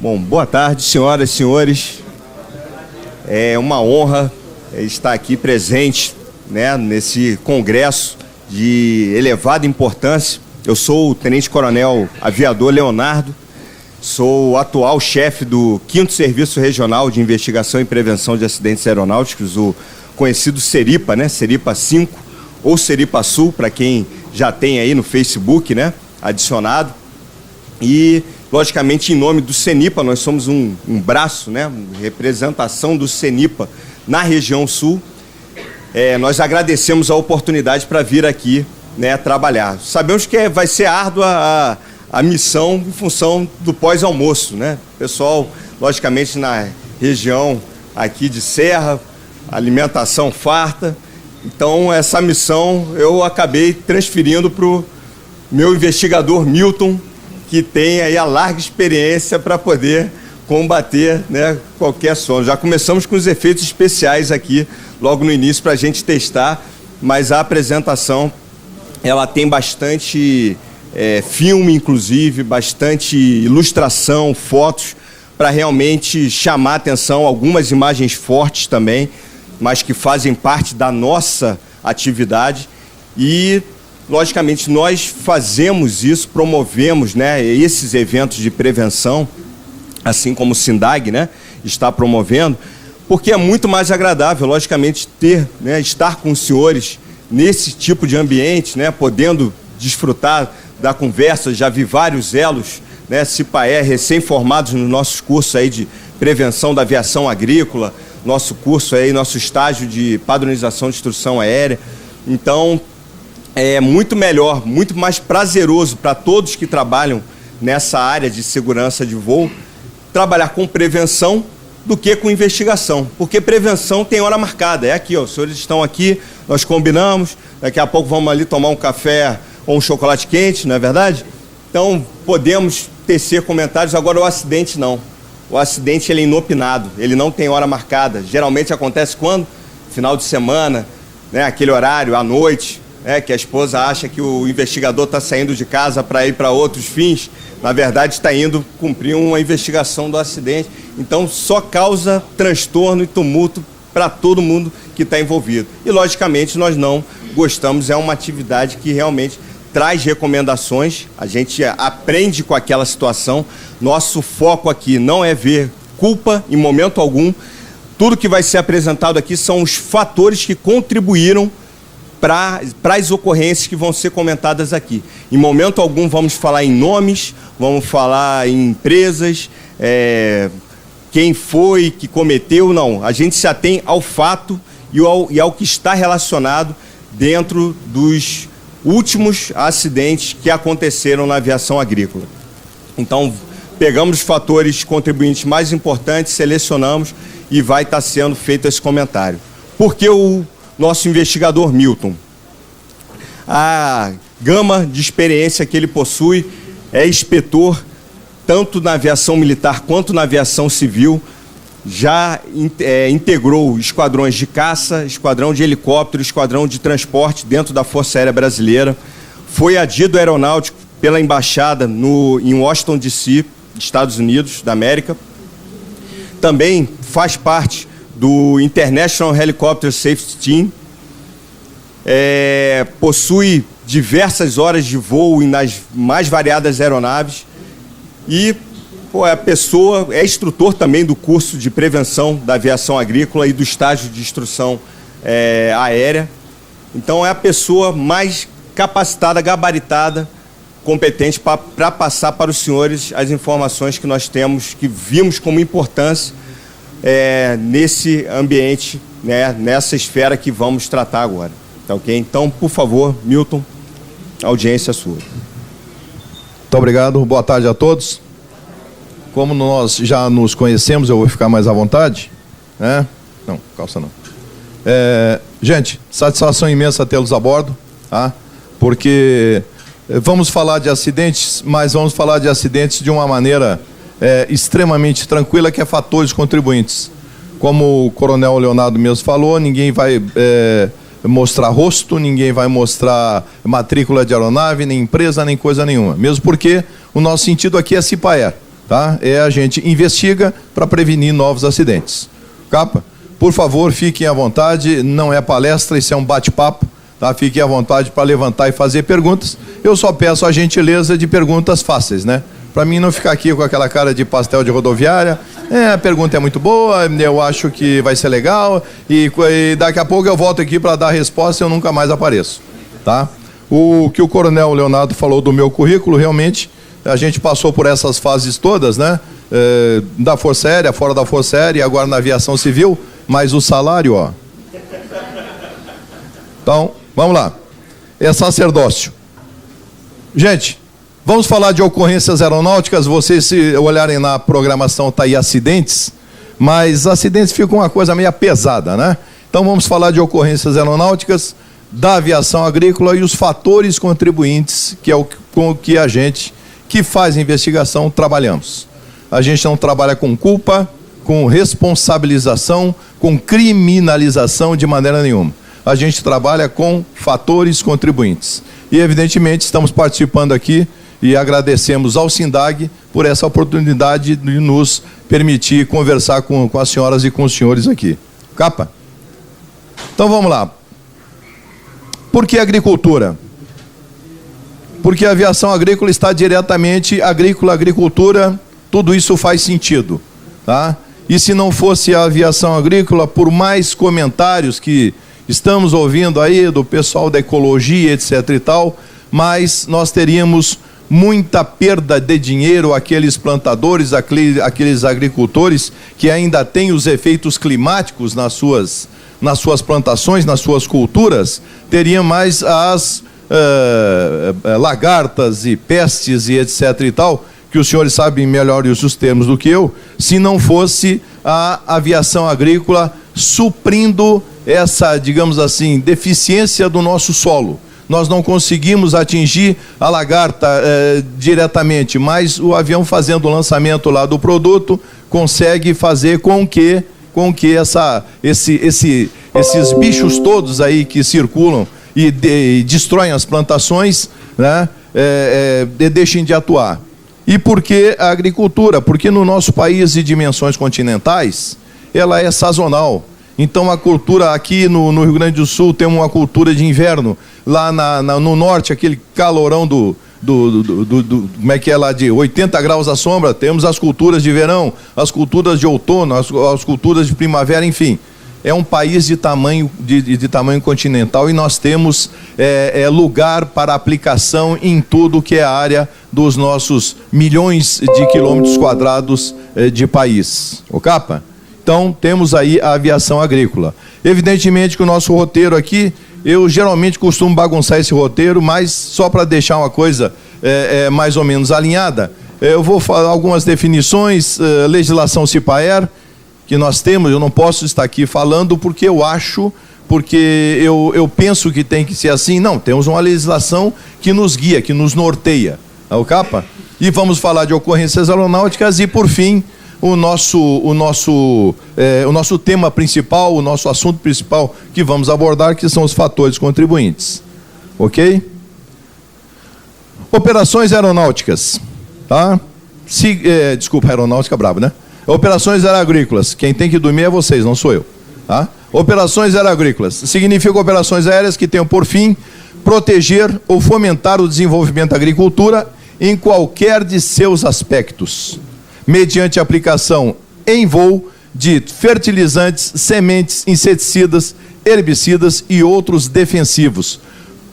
Bom, boa tarde, senhoras e senhores. É uma honra estar aqui presente, né, nesse congresso de elevada importância. Eu sou o Tenente-Coronel Aviador Leonardo, sou o atual chefe do 5º Serviço Regional de Investigação e Prevenção de Acidentes Aeronáuticos, o conhecido Seripa, né, Seripa 5, ou Seripa Sul, para quem já tem aí no Facebook, né, adicionado. E, logicamente, em nome do CENIPA, nós somos um braço, né, representação do CENIPA na região sul. Nós agradecemos a oportunidade para vir aqui, né, trabalhar. Sabemos que vai ser árdua a missão em função do pós-almoço, né? Pessoal, logicamente, na região aqui de Serra, alimentação farta. Então, essa missão eu acabei transferindo para o meu investigador Milton, que tem aí a larga experiência para poder combater, né, qualquer sono. Já começamos com os efeitos especiais aqui, logo no início, para a gente testar, mas a apresentação, ela tem bastante filme, inclusive, bastante ilustração, fotos, para realmente chamar a atenção, algumas imagens fortes também, mas que fazem parte da nossa atividade. E, logicamente, nós fazemos isso, promovemos, né, esses eventos de prevenção, assim como o SINDAG, né, está promovendo, porque é muito mais agradável, logicamente, estar com os senhores nesse tipo de ambiente, né, podendo desfrutar da conversa. Já vi vários elos, né, CIPAE, recém-formados nos nossos cursos aí de prevenção da aviação agrícola, nosso curso aí, nosso estágio de padronização de instrução aérea. Então, é muito melhor, muito mais prazeroso para todos que trabalham nessa área de segurança de voo, trabalhar com prevenção do que com investigação, porque prevenção tem hora marcada. É aqui, ó, os senhores estão aqui, nós combinamos, daqui a pouco vamos ali tomar um café ou um chocolate quente, não é verdade? Então, podemos tecer comentários. Agora, o acidente não. O acidente, ele é inopinado, ele não tem hora marcada. Geralmente acontece quando? Final de semana, né, aquele horário, à noite, que a esposa acha que o investigador está saindo de casa para ir para outros fins. Na verdade, está indo cumprir uma investigação do acidente. Então, só causa transtorno e tumulto para todo mundo que está envolvido. E, logicamente, nós não gostamos. É uma atividade que realmente traz recomendações. A gente aprende com aquela situação. Nosso foco aqui não é ver culpa em momento algum. Tudo que vai ser apresentado aqui são os fatores que contribuíram para as ocorrências que vão ser comentadas aqui. Em momento algum vamos falar em nomes, vamos falar em empresas, quem foi que cometeu, não. A gente se atém ao fato e ao que está relacionado dentro dos últimos acidentes que aconteceram na aviação agrícola. Então, pegamos os fatores contribuintes mais importantes, selecionamos e vai estar sendo feito esse comentário. Por que o nosso investigador Milton? A gama de experiência que ele possui, é inspetor tanto na aviação militar quanto na aviação civil, já integrou esquadrões de caça, esquadrão de helicóptero, esquadrão de transporte dentro da Força Aérea Brasileira, foi adido aeronáutico pela embaixada em Washington, D.C., Estados Unidos da América, também faz parte do International Helicopter Safety Team, possui diversas horas de voo nas mais variadas aeronaves e é instrutor também do curso de prevenção da aviação agrícola e do estágio de instrução aérea. Então, é a pessoa mais capacitada, gabaritada, competente para passar para os senhores as informações que nós temos, que vimos como importância nesse ambiente, né, nessa esfera que vamos tratar agora. Tá ok? Então, por favor, Milton, a audiência é sua. Muito obrigado, boa tarde a todos. Como nós já nos conhecemos, eu vou ficar mais à vontade, né? Não, calça não. Gente, satisfação imensa tê-los a bordo, tá? Porque vamos falar de acidentes, mas vamos falar de acidentes de uma maneira extremamente tranquila, que é fatores contribuintes. Como o Coronel Leonardo mesmo falou, ninguém vai mostrar rosto, ninguém vai mostrar matrícula de aeronave, nem empresa, nem coisa nenhuma. Mesmo porque o nosso sentido aqui é CIPAE. tá? A gente investiga para prevenir novos acidentes. Capa, por favor, fiquem à vontade, não é palestra, isso é um bate-papo, tá? Fiquem à vontade para levantar e fazer perguntas. Eu só peço a gentileza de perguntas fáceis, né? Para mim não ficar aqui com aquela cara de pastel de rodoviária. A pergunta é muito boa, eu acho que vai ser legal e daqui a pouco eu volto aqui para dar a resposta e eu nunca mais apareço, tá? O que o Coronel Leonardo falou do meu currículo, realmente, a gente passou por essas fases todas, né? Da Força Aérea, fora da Força Aérea e agora na aviação civil, mas o salário, ó. Então, vamos lá. É sacerdócio. Gente, vamos falar de ocorrências aeronáuticas. Vocês, se olharem na programação, está aí acidentes, mas acidentes ficam uma coisa meio pesada, né? Então vamos falar de ocorrências aeronáuticas, da aviação agrícola e os fatores contribuintes, que é com que a gente, que faz investigação, trabalhamos. A gente não trabalha com culpa, com responsabilização, com criminalização de maneira nenhuma. A gente trabalha com fatores contribuintes. E, evidentemente, estamos participando aqui e agradecemos ao SINDAG por essa oportunidade de nos permitir conversar com as senhoras e com os senhores aqui. Capa? Então, vamos lá. Por que agricultura? Porque a aviação agrícola está diretamente agricultura, tudo isso faz sentido, tá? E se não fosse a aviação agrícola, por mais comentários que estamos ouvindo aí do pessoal da ecologia, etc e tal, mas nós teríamos muita perda de dinheiro, aqueles plantadores, aqueles agricultores que ainda têm os efeitos climáticos nas suas plantações, nas suas culturas, teriam mais as lagartas e pestes e etc e tal, que os senhores sabem melhor os termos do que eu, se não fosse a aviação agrícola suprindo essa, digamos assim, deficiência do nosso solo. Nós não conseguimos atingir a lagarta diretamente, mas o avião, fazendo o lançamento lá do produto, consegue fazer com que esses bichos todos aí que circulam e destroem as plantações, né, deixem de atuar. E por que a agricultura? Porque no nosso país de dimensões continentais, ela é sazonal. Então a cultura aqui no Rio Grande do Sul tem uma cultura de inverno, lá no norte, aquele calorão como é que é lá, de 80 graus à sombra, temos as culturas de verão, as culturas de outono, as culturas de primavera, enfim. É um país de tamanho continental e nós temos lugar para aplicação em tudo que é a área dos nossos milhões de quilômetros quadrados de país. O capa? Então, temos aí a aviação agrícola. Evidentemente que o nosso roteiro aqui, eu geralmente costumo bagunçar esse roteiro, mas só para deixar uma coisa mais ou menos alinhada, eu vou falar algumas definições, legislação CIPAER, que nós temos, eu não posso estar aqui falando porque eu penso que tem que ser assim. Não, temos uma legislação que nos guia, que nos norteia. O capa? E vamos falar de ocorrências aeronáuticas e, por fim, o nosso tema principal, o nosso assunto principal que vamos abordar, que são os fatores contribuintes. Ok? Operações aeronáuticas. Tá? Desculpa, aeronáutica brabo, né? Operações aeroagrícolas. Quem tem que dormir é vocês, não sou eu. Tá? Operações aeroagrícolas. Significa operações aéreas que tenham por fim proteger ou fomentar o desenvolvimento da agricultura em qualquer de seus aspectos, mediante aplicação em voo de fertilizantes, sementes, inseticidas, herbicidas e outros defensivos,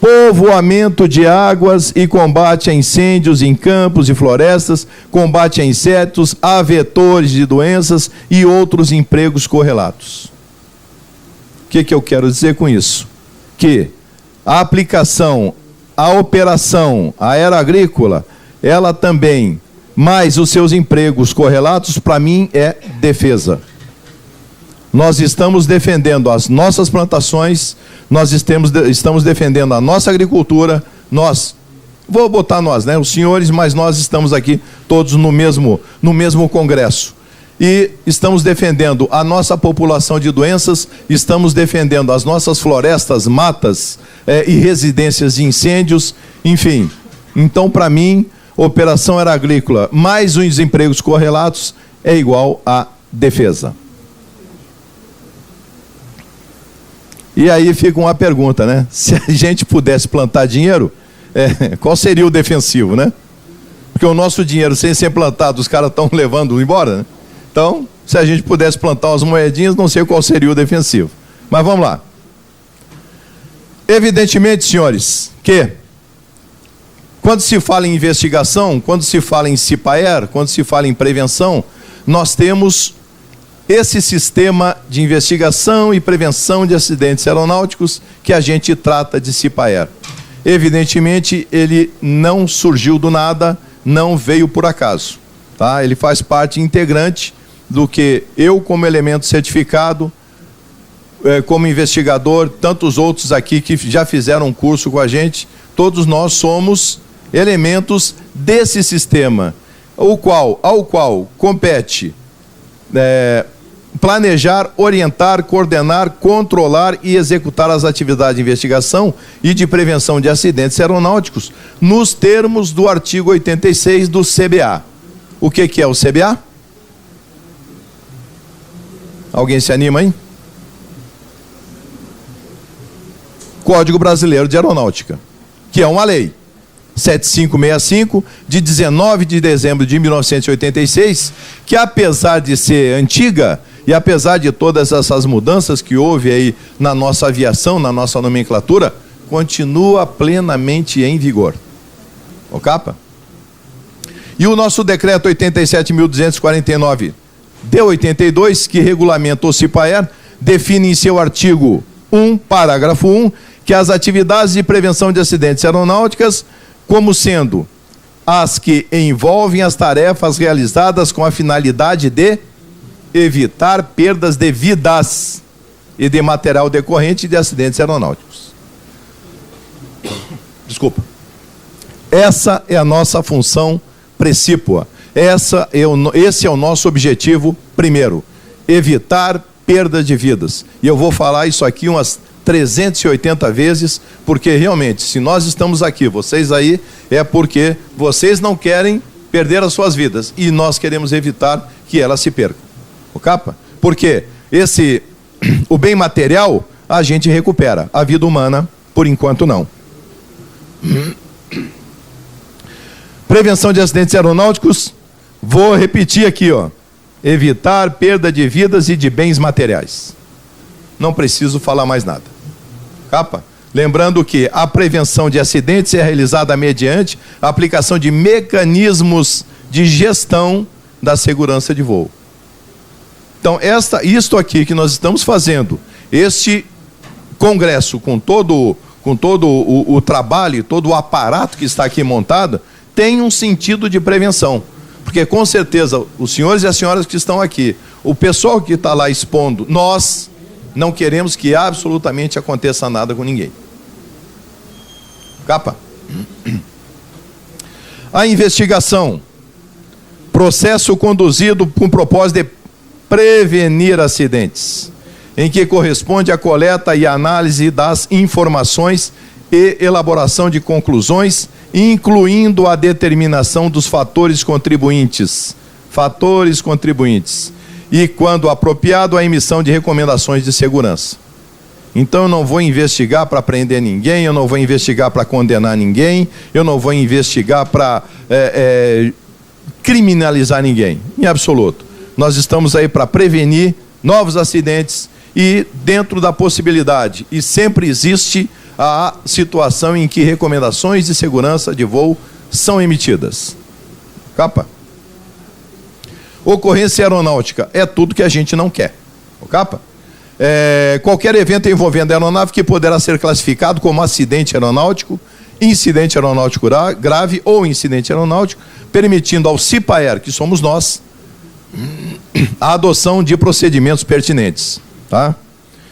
povoamento de águas e combate a incêndios em campos e florestas, combate a insetos, a vetores de doenças e outros empregos correlatos. O que eu quero dizer com isso? Que a aplicação, a operação aeroagrícola, ela também, mais os seus empregos correlatos, para mim é defesa. Nós estamos defendendo as nossas plantações, nós estamos defendendo a nossa agricultura, vou botar nós, né, os senhores, mas nós estamos aqui todos no mesmo congresso. E estamos defendendo a nossa população de doenças, estamos defendendo as nossas florestas, matas e residências de incêndios, enfim. Então, para mim, operação era agrícola, mais os empregos correlatos, é igual a defesa. E aí fica uma pergunta, né? Se a gente pudesse plantar dinheiro, qual seria o defensivo, né? Porque o nosso dinheiro, sem ser plantado, os caras estão levando embora, né? Então, se a gente pudesse plantar umas moedinhas, não sei qual seria o defensivo. Mas vamos lá. Evidentemente, senhores, que quando se fala em investigação, quando se fala em CIPAER, quando se fala em prevenção, nós temos esse sistema de investigação e prevenção de acidentes aeronáuticos que a gente trata de CIPAER. Evidentemente, ele não surgiu do nada, não veio por acaso, tá? Ele faz parte integrante do que eu, como elemento certificado, como investigador, tantos outros aqui que já fizeram um curso com a gente, todos nós somos elementos desse sistema, ao qual compete planejar, orientar, coordenar, controlar e executar as atividades de investigação e de prevenção de acidentes aeronáuticos nos termos do artigo 86 do CBA. O que é o CBA? Alguém se anima, hein? Código Brasileiro de Aeronáutica, que é uma lei 7565, de 19 de dezembro de 1986, que apesar de ser antiga e apesar de todas essas mudanças que houve aí na nossa aviação, na nossa nomenclatura, continua plenamente em vigor. O capa? E o nosso decreto 87.249 de 82, que regulamenta o CIPAER, define em seu artigo 1, parágrafo 1, que as atividades de prevenção de acidentes aeronáuticas, como sendo as que envolvem as tarefas realizadas com a finalidade de evitar perdas de vidas e de material decorrente de acidentes aeronáuticos. Desculpa. Essa é a nossa função precípua. Esse é o nosso objetivo primeiro, evitar perda de vidas. E eu vou falar isso aqui umas 380 vezes, porque realmente, se nós estamos aqui, vocês aí, é porque vocês não querem perder as suas vidas e nós queremos evitar que elas se percam. O capa? Porque o bem material a gente recupera, a vida humana, por enquanto, não. Prevenção de acidentes aeronáuticos, vou repetir aqui, ó. Evitar perda de vidas e de bens materiais. Não preciso falar mais nada. Capa? Lembrando que a prevenção de acidentes é realizada mediante a aplicação de mecanismos de gestão da segurança de voo. Então, isto aqui que nós estamos fazendo, este congresso com todo o trabalho, todo o aparato que está aqui montado, tem um sentido de prevenção. Porque, com certeza, os senhores e as senhoras que estão aqui, o pessoal que está lá expondo, nós não queremos que absolutamente aconteça nada com ninguém. Capa. A investigação. Processo conduzido com o propósito de prevenir acidentes, em que corresponde a coleta e análise das informações e elaboração de conclusões, incluindo a determinação dos fatores contribuintes, e, quando apropriado, a emissão de recomendações de segurança. Então, eu não vou investigar para prender ninguém, eu não vou investigar para condenar ninguém, eu não vou investigar para criminalizar ninguém, em absoluto. Nós estamos aí para prevenir novos acidentes e, dentro da possibilidade, e sempre existe a situação em que recomendações de segurança de voo são emitidas. Capa? Ocorrência aeronáutica é tudo que a gente não quer. O capa? Qualquer evento envolvendo a aeronave que poderá ser classificado como acidente aeronáutico, incidente aeronáutico grave ou incidente aeronáutico, permitindo ao CIPAER, que somos nós, a adoção de procedimentos pertinentes. Tá?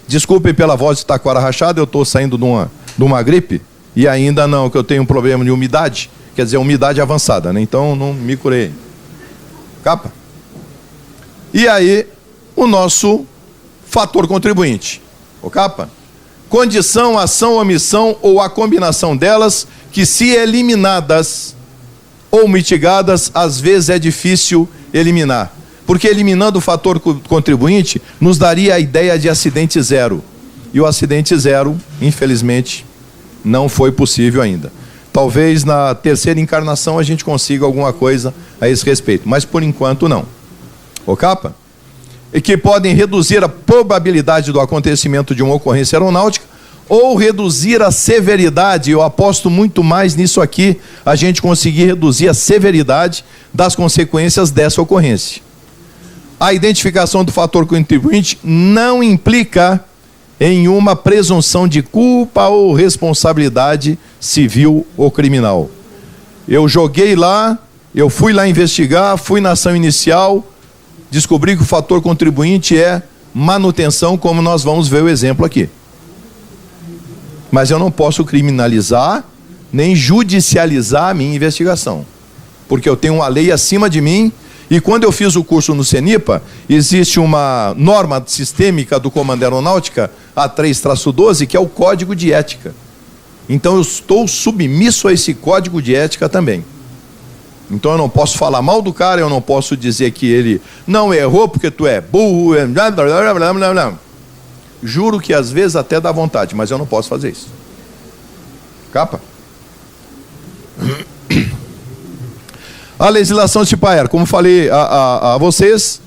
Desculpem pela voz de taquara rachada, eu estou saindo de uma gripe e ainda não, que eu tenho um problema de umidade, quer dizer, umidade avançada, né? Então não me curei. Capa? E aí, o nosso fator contribuinte. O capa? Condição, ação, omissão ou a combinação delas que, se eliminadas, ou mitigadas, às vezes é difícil eliminar. Porque eliminando o fator contribuinte, nos daria a ideia de acidente zero. E o acidente zero, infelizmente, não foi possível ainda. Talvez na terceira encarnação a gente consiga alguma coisa a esse respeito, mas por enquanto não. O capa? E que podem reduzir a probabilidade do acontecimento de uma ocorrência aeronáutica ou reduzir a severidade. Eu aposto muito mais nisso aqui, a gente conseguir reduzir a severidade das consequências dessa ocorrência. A identificação do fator contribuinte não implica em uma presunção de culpa ou responsabilidade civil ou criminal. Eu joguei lá, eu fui lá investigar, fui na ação inicial, descobri que o fator contribuinte é manutenção, como nós vamos ver o exemplo aqui. Mas eu não posso criminalizar, nem judicializar a minha investigação, porque eu tenho uma lei acima de mim. E quando eu fiz o curso no CENIPA, existe uma norma sistêmica do Comando Aeronáutica, a 3-12, que é o Código de Ética. Então eu estou submisso a esse Código de Ética também. Então eu não posso falar mal do cara, eu não posso dizer que ele não errou porque tu é burro, blá, blá, blá, blá, blá. Juro que às vezes até dá vontade, mas eu não posso fazer isso. Capa? A legislação tipo aérea, como falei a vocês,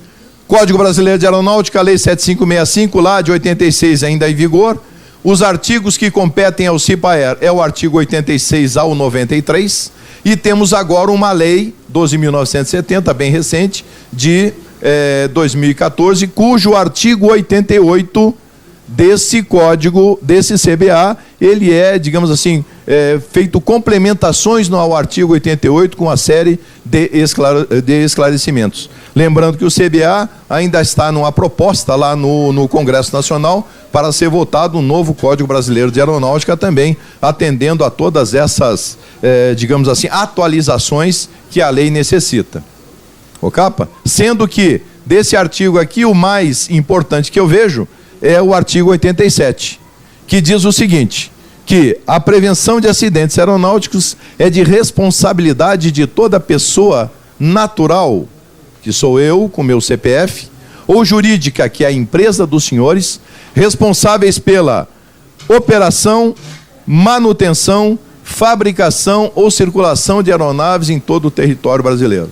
Código Brasileiro de Aeronáutica, Lei 7565, lá de 86 ainda em vigor. Os artigos que competem ao CIPAER é o artigo 86 ao 93, e temos agora uma lei, 12.970, bem recente, de 2014, cujo artigo 88 desse código, desse CBA, ele é, digamos assim, feito complementações no artigo 88 com uma série de esclarecimentos. Lembrando que o CBA ainda está numa proposta lá no Congresso Nacional para ser votado um novo Código Brasileiro de Aeronáutica também, atendendo a todas essas, digamos assim, atualizações que a lei necessita. O capa? Sendo que, desse artigo aqui, o mais importante que eu vejo é o artigo 87, que diz o seguinte, que a prevenção de acidentes aeronáuticos é de responsabilidade de toda pessoa natural, que sou eu com meu CPF, ou jurídica, que é a empresa dos senhores, responsáveis pela operação, manutenção, fabricação ou circulação de aeronaves em todo o território brasileiro.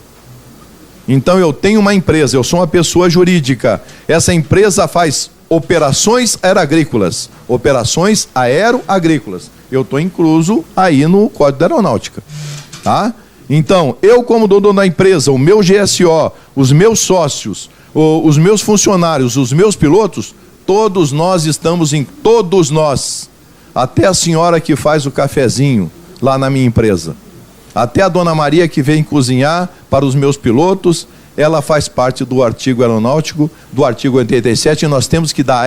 Então eu tenho uma empresa, eu sou uma pessoa jurídica, essa empresa faz operações aeroagrícolas, operações aeroagrícolas. Eu estou incluso aí no Código da Aeronáutica, tá? Então, eu como dono da empresa, o meu GSO, os meus sócios, os meus funcionários, os meus pilotos, todos nós estamos todos nós, até a senhora que faz o cafezinho lá na minha empresa, até a dona Maria que vem cozinhar para os meus pilotos, ela faz parte do artigo aeronáutico, do artigo 87, e nós temos que dar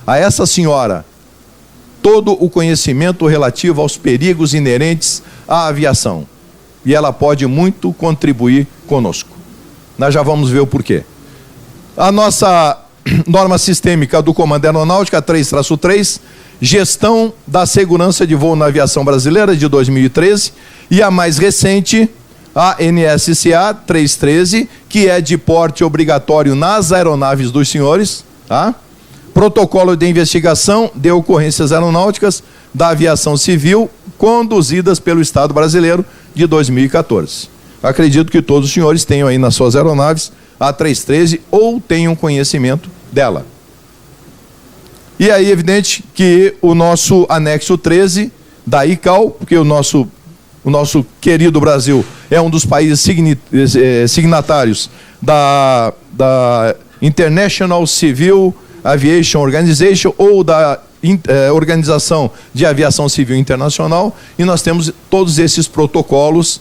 a essa senhora, todo o conhecimento relativo aos perigos inerentes à aviação. E ela pode muito contribuir conosco. Nós já vamos ver o porquê. A nossa norma sistêmica do Comando Aeronáutica, 3-3, Gestão da Segurança de Voo na Aviação Brasileira, de 2013, e a mais recente, a NSCA 313, que é de porte obrigatório nas aeronaves dos senhores, tá? Protocolo de investigação de ocorrências aeronáuticas da aviação civil conduzidas pelo Estado brasileiro, de 2014. Acredito que todos os senhores tenham aí nas suas aeronaves a 313 ou tenham conhecimento dela. E aí, evidente que o nosso anexo 13 da ICAO, porque o nosso querido Brasil é um dos países signatários da International Civil Aviation Organization, ou da Organização de Aviação Civil Internacional, e nós temos todos esses protocolos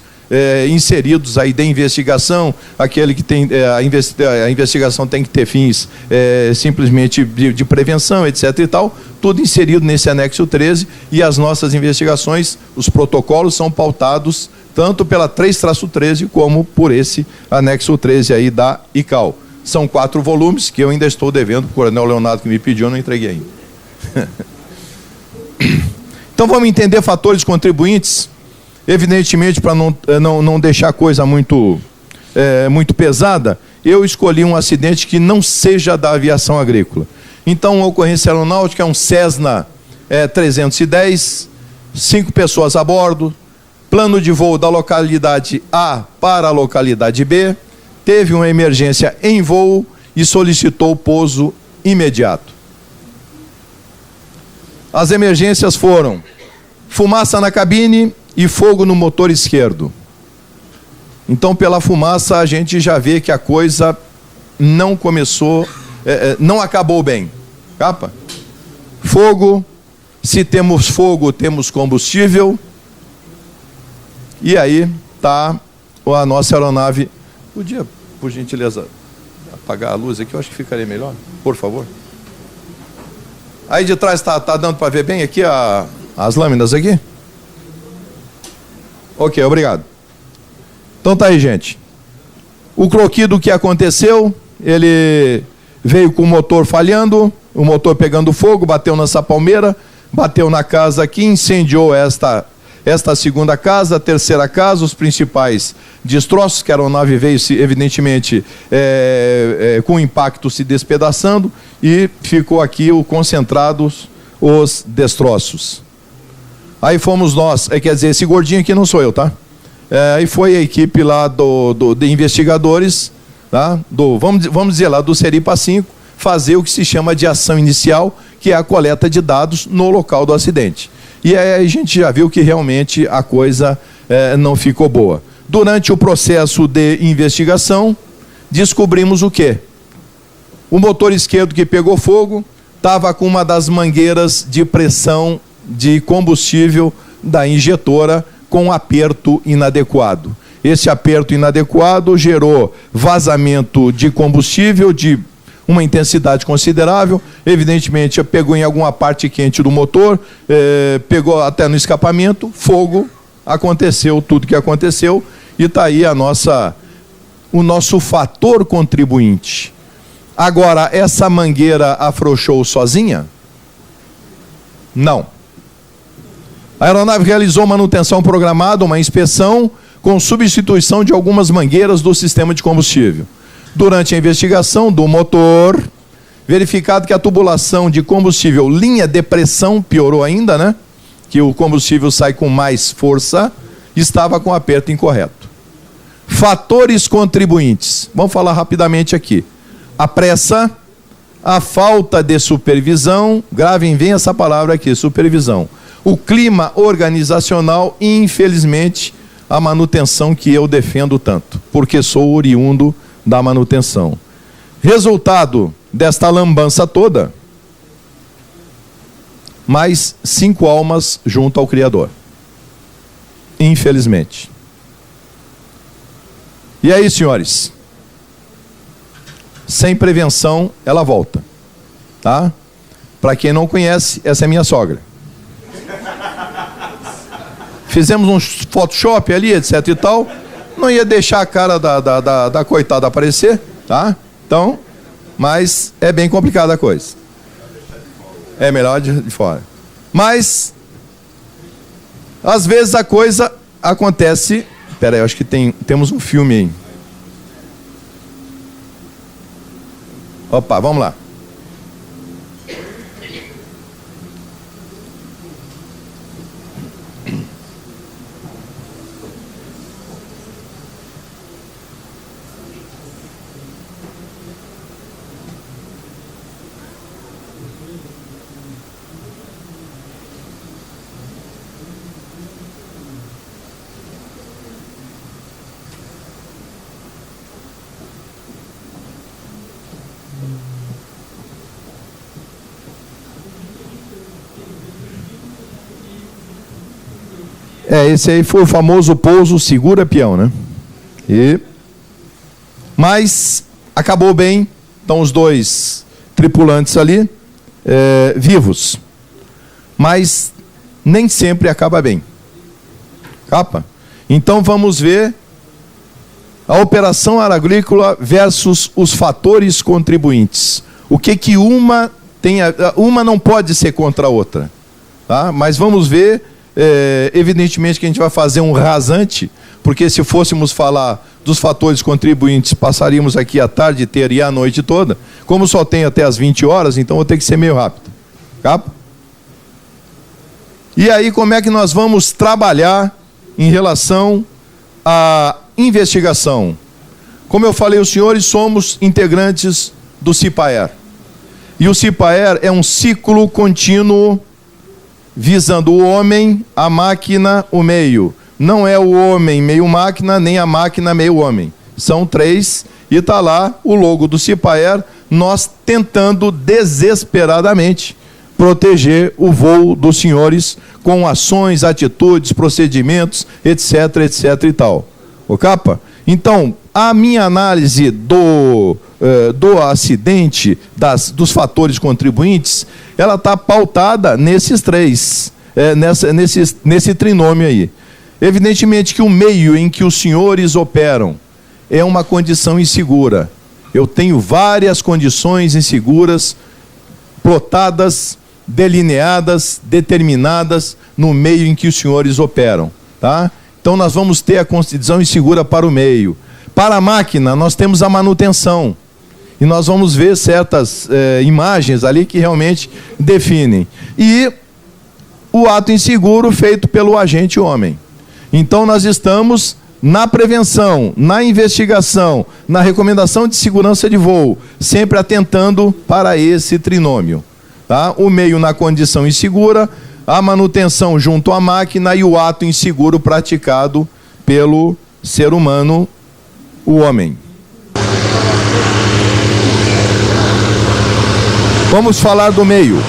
inseridos aí de investigação, aquele que tem a investigação tem que ter fins simplesmente de prevenção, etc e tal, tudo inserido nesse anexo 13, e as nossas investigações, os protocolos são pautados tanto pela 3-13 como por esse anexo 13 aí da ICAO. São 4 volumes que eu ainda estou devendo, o coronel Leonardo que me pediu, eu não entreguei ainda. Então vamos entender fatores contribuintes. Evidentemente, para não deixar a coisa muito pesada, eu escolhi um acidente que não seja da aviação agrícola. Então, a ocorrência aeronáutica é um Cessna 310, 5 pessoas a bordo, plano de voo da localidade A para a localidade B, teve uma emergência em voo e solicitou pouso imediato. As emergências foram fumaça na cabine e fogo no motor esquerdo. Então, pela fumaça, a gente já vê que a coisa não começou, não acabou bem. Capa? Fogo, se temos fogo, temos combustível. E aí está a nossa aeronave. Podia, por gentileza, apagar a luz aqui? Eu acho que ficaria melhor, por favor. Aí de trás está dando para ver bem aqui as lâminas aqui? Ok, obrigado. Então tá aí, gente. O croquis do que aconteceu, ele veio com o motor falhando, o motor pegando fogo, bateu nessa palmeira, bateu na casa aqui, incendiou esta segunda casa, a terceira casa, os principais destroços, que a aeronave veio, evidentemente, com o impacto se despedaçando, e ficou aqui concentrados os destroços. Aí fomos nós, quer dizer, esse gordinho aqui não sou eu, tá? Aí foi a equipe lá de investigadores, tá? Vamos dizer lá, do Seripa 5, fazer o que se chama de ação inicial, que é a coleta de dados no local do acidente. E aí a gente já viu que realmente a coisa não ficou boa. Durante o processo de investigação, descobrimos o quê? O motor esquerdo que pegou fogo estava com uma das mangueiras de pressão de combustível da injetora com aperto inadequado. Esse aperto inadequado gerou vazamento de combustível de uma intensidade considerável, evidentemente pegou em alguma parte quente do motor, pegou até no escapamento, fogo, aconteceu tudo que aconteceu, e está aí o nosso fator contribuinte. Agora, essa mangueira afrouxou sozinha? Não. A aeronave realizou manutenção programada, uma inspeção, com substituição de algumas mangueiras do sistema de combustível. Durante a investigação do motor, verificado que a tubulação de combustível, linha de pressão, piorou ainda, né? Que o combustível sai com mais força, estava com aperto incorreto. Fatores contribuintes. Vamos falar rapidamente aqui. A pressa, a falta de supervisão, gravem bem essa palavra aqui, supervisão. O clima organizacional e, infelizmente, a manutenção que eu defendo tanto, porque sou oriundo da manutenção. Resultado desta lambança toda, mais 5 almas junto ao Criador. Infelizmente. E aí, senhores? Sem prevenção, ela volta. Tá? Para quem não conhece, essa é minha sogra. Fizemos um Photoshop ali, etc e tal. Não ia deixar a cara da coitada aparecer, tá? Então, mas é bem complicada a coisa. É melhor de fora. Mas, às vezes a coisa acontece... Espera aí, eu acho que temos um filme aí. Opa, vamos lá. Esse aí foi o famoso pouso segura peão, né? Mas acabou bem, estão os 2 tripulantes ali, vivos. Mas nem sempre acaba bem. Capa? Então vamos ver a operação agrícola versus os fatores contribuintes. O que uma tem, uma não pode ser contra a outra, tá? Mas vamos ver evidentemente que a gente vai fazer um rasante, porque se fôssemos falar dos fatores contribuintes, passaríamos aqui a tarde inteira e a noite toda. Como só tem até as 20 horas, então vou ter que ser meio rápido. Capa? E aí, como é que nós vamos trabalhar em relação à investigação? Como eu falei aos senhores, somos integrantes do CIPAER. E o CIPAER é um ciclo contínuo visando o homem, a máquina, o meio. Não é o homem meio máquina, nem a máquina meio homem. São três, e está lá o logo do CIPAER, nós tentando desesperadamente proteger o voo dos senhores com ações, atitudes, procedimentos, etc, etc e tal. O capa? Então, a minha análise do acidente, dos fatores contribuintes, ela está pautada nesses três, nesse trinômio aí. Evidentemente que o meio em que os senhores operam é uma condição insegura. Eu tenho várias condições inseguras, plotadas, delineadas, determinadas no meio em que os senhores operam. Tá? Então nós vamos ter a condição insegura para o meio. Para a máquina, nós temos a manutenção. E nós vamos ver certas imagens ali que realmente definem. E o ato inseguro feito pelo agente homem. Então nós estamos na prevenção, na investigação, na recomendação de segurança de voo, sempre atentando para esse trinômio. Tá? O meio na condição insegura, a manutenção junto à máquina e o ato inseguro praticado pelo ser humano, o homem. Vamos falar do meio.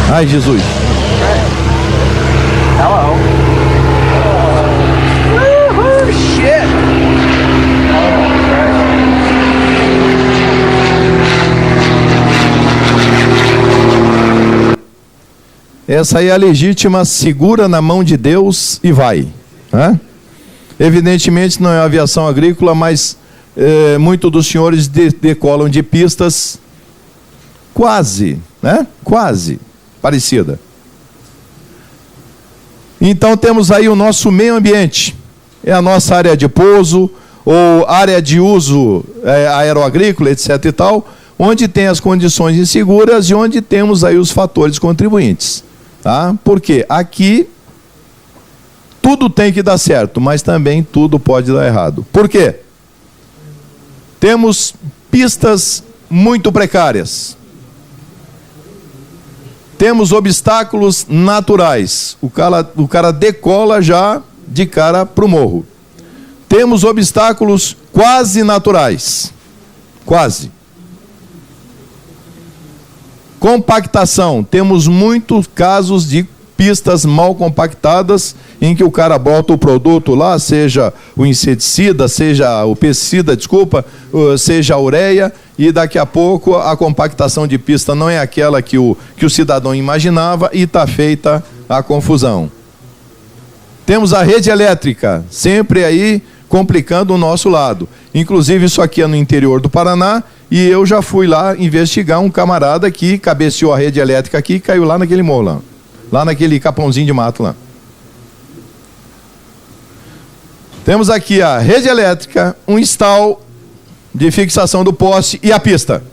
Ai, Jesus. Hello. Oh, shit. Essa aí é a legítima, segura na mão de Deus e vai. Né? Evidentemente não é aviação agrícola, mas muitos dos senhores decolam de pistas quase, né? Quase parecida. Então temos aí o nosso meio ambiente, é a nossa área de pouso, ou área de uso aeroagrícola, etc e tal, onde tem as condições inseguras e onde temos aí os fatores contribuintes. Tá? Porque aqui tudo tem que dar certo, mas também tudo pode dar errado. Por quê? Temos pistas muito precárias. Temos obstáculos naturais. O cara decola já de cara para o morro. Temos obstáculos quase naturais. Quase. Compactação. Temos muitos casos de pistas mal compactadas em que o cara bota o produto lá, seja o inseticida, seja o pesticida, seja a ureia, e daqui a pouco a compactação de pista não é aquela que o cidadão imaginava e está feita a confusão. Temos a rede elétrica, sempre aí complicando o nosso lado. Inclusive isso aqui é no interior do Paraná, e eu já fui lá investigar um camarada que cabeceou a rede elétrica aqui e caiu lá naquele morro lá naquele capãozinho de mato lá. Temos aqui a rede elétrica, um stall de fixação do poste e a pista.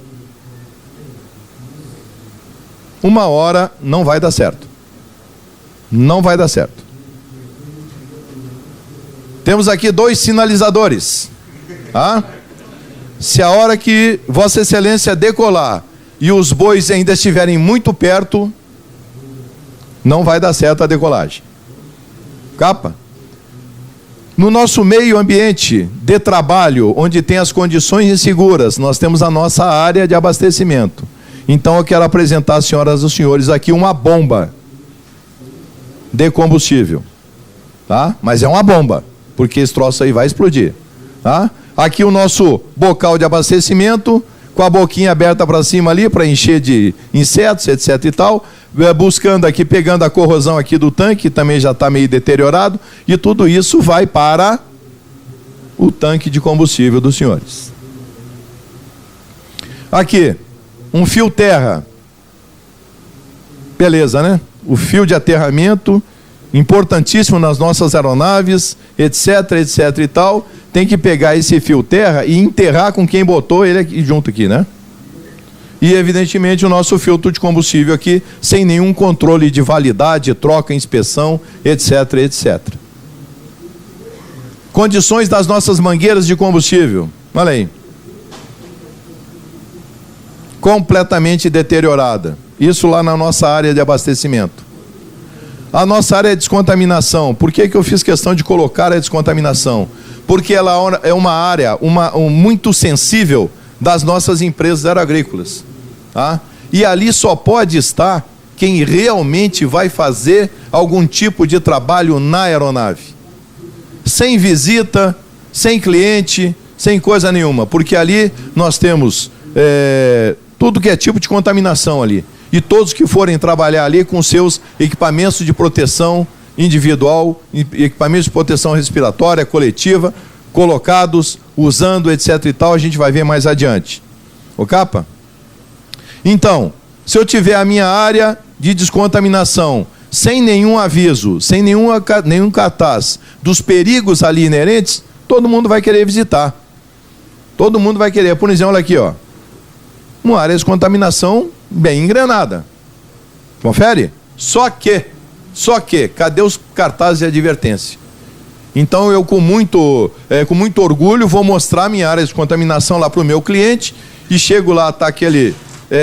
Uma hora não vai dar certo. Não vai dar certo. Temos aqui 2 sinalizadores. Tá? Se a hora que Vossa Excelência decolar e os bois ainda estiverem muito perto, não vai dar certo a decolagem. Capa? No nosso meio ambiente de trabalho, onde tem as condições inseguras, nós temos a nossa área de abastecimento. Então eu quero apresentar às senhoras e aos senhores aqui uma bomba de combustível. Tá? Mas é uma bomba, porque esse troço aí vai explodir. Tá? Aqui o nosso bocal de abastecimento, com a boquinha aberta para cima ali, para encher de insetos, etc e tal, buscando aqui, pegando a corrosão aqui do tanque, que também já está meio deteriorado, e tudo isso vai para o tanque de combustível dos senhores. Aqui, um fio terra. Beleza, né? O fio de aterramento, importantíssimo nas nossas aeronaves, etc, etc e tal. Tem que pegar esse fio terra e enterrar com quem botou ele aqui, junto aqui, né? E, evidentemente, o nosso filtro de combustível aqui, sem nenhum controle de validade, troca, inspeção, etc, etc. Condições das nossas mangueiras de combustível. Olha aí. Completamente deteriorada. Isso lá na nossa área de abastecimento. A nossa área de descontaminação. Por que eu fiz questão de colocar a descontaminação? Porque ela é uma área muito sensível das nossas empresas aeroagrícolas. Tá? E ali só pode estar quem realmente vai fazer algum tipo de trabalho na aeronave. Sem visita, sem cliente, sem coisa nenhuma. Porque ali nós temos tudo que é tipo de contaminação ali. E todos que forem trabalhar ali com seus equipamentos de proteção individual, equipamentos de proteção respiratória, coletiva, colocados, usando, etc e tal, a gente vai ver mais adiante. O capa? Então, se eu tiver a minha área de descontaminação, sem nenhum aviso, sem nenhum cartaz dos perigos ali inerentes, todo mundo vai querer visitar. Todo mundo vai querer. Por exemplo, olha aqui, ó. Uma área de descontaminação bem engrenada. Confere? Só que, cadê os cartazes de advertência? Então eu com muito orgulho vou mostrar minha área de contaminação lá para o meu cliente e chego lá, está aquele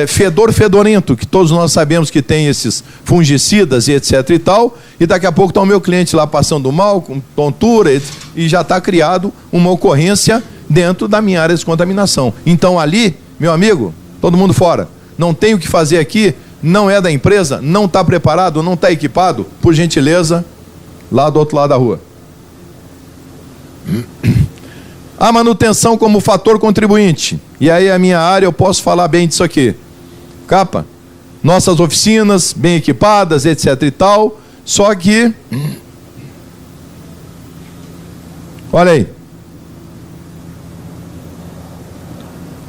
fedor fedorento, que todos nós sabemos que tem esses fungicidas e etc e tal, e daqui a pouco está o meu cliente lá passando mal, com tontura, e já está criado uma ocorrência dentro da minha área de contaminação. Então ali, meu amigo, todo mundo fora. Não tem o que fazer aqui, não é da empresa, não está preparado, não está equipado, por gentileza, lá do outro lado da rua. A manutenção como fator contribuinte. E aí a minha área eu posso falar bem disso aqui. Capa, nossas oficinas bem equipadas, etc e tal, só que, olha aí.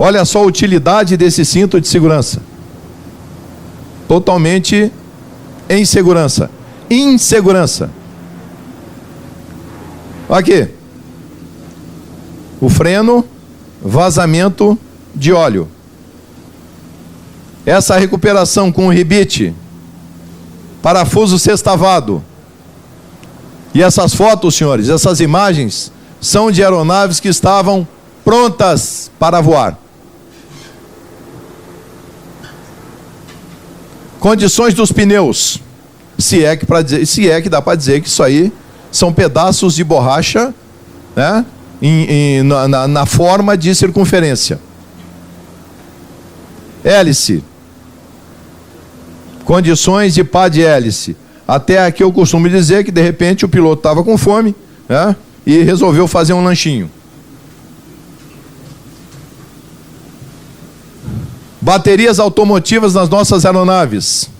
Olha só a utilidade desse cinto de segurança. Totalmente em segurança. Insegurança. Aqui. O freno, vazamento de óleo. Essa recuperação com o rebite, parafuso sextavado. E essas fotos, senhores, essas imagens, são de aeronaves que estavam prontas para voar. Condições dos pneus. Se é que dá para dizer que isso aí são pedaços de borracha, né? Na forma de circunferência. Hélice. Condições de pá de hélice. Até aqui eu costumo dizer que de repente o piloto estava com fome, né? E resolveu fazer um lanchinho. Baterias automotivas nas nossas aeronaves.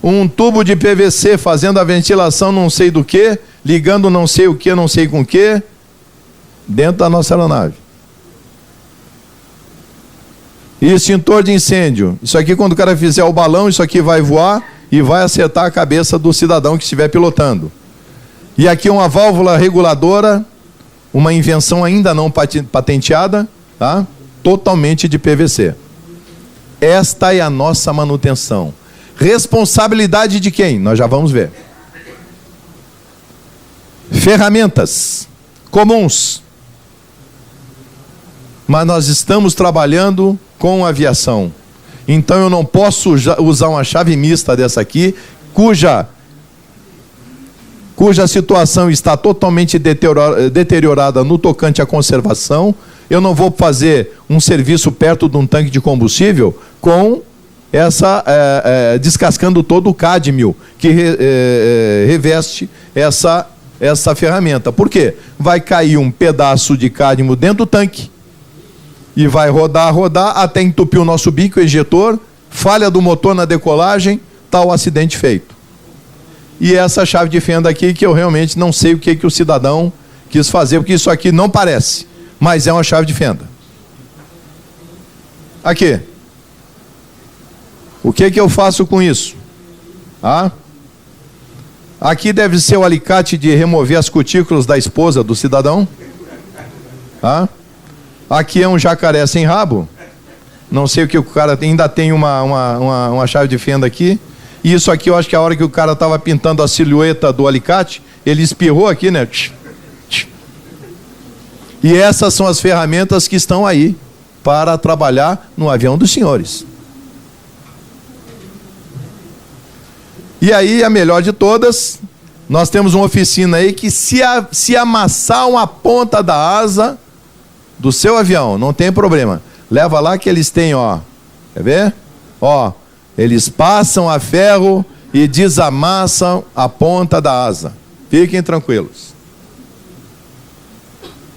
Um tubo de PVC fazendo a ventilação não sei do que, ligando não sei o que, não sei com o que, dentro da nossa aeronave. E extintor de incêndio. Isso aqui, quando o cara fizer o balão, isso aqui vai voar e vai acertar a cabeça do cidadão que estiver pilotando. E aqui uma válvula reguladora, uma invenção ainda não patenteada, tá? Totalmente de PVC. Esta é a nossa manutenção. Responsabilidade de quem? Nós já vamos ver. Ferramentas comuns. Mas nós estamos trabalhando com aviação. Então eu não posso usar uma chave mista dessa aqui, cuja situação está totalmente deteriorada no tocante à conservação. Eu não vou fazer um serviço perto de um tanque de combustível com descascando todo o cádmio que reveste essa ferramenta. Por quê? Vai cair um pedaço de cádmio dentro do tanque e vai rodar, até entupir o nosso bico, o ejetor, falha do motor na decolagem, está o acidente feito. E essa chave de fenda aqui, que eu realmente não sei o que o cidadão quis fazer, porque isso aqui não parece, mas é uma chave de fenda. Aqui. O que eu faço com isso? Aqui deve ser o alicate de remover as cutículas da esposa do cidadão. Aqui é um jacaré sem rabo. Não sei o que o cara tem, ainda tem uma chave de fenda aqui. E isso aqui eu acho que a hora que o cara estava pintando a silhueta do alicate, ele espirrou aqui, né? E essas são as ferramentas que estão aí para trabalhar no avião dos senhores. E aí, a melhor de todas, nós temos uma oficina aí que se amassar uma ponta da asa do seu avião, não tem problema. Leva lá que eles têm, quer ver? Eles passam a ferro e desamassam a ponta da asa. Fiquem tranquilos.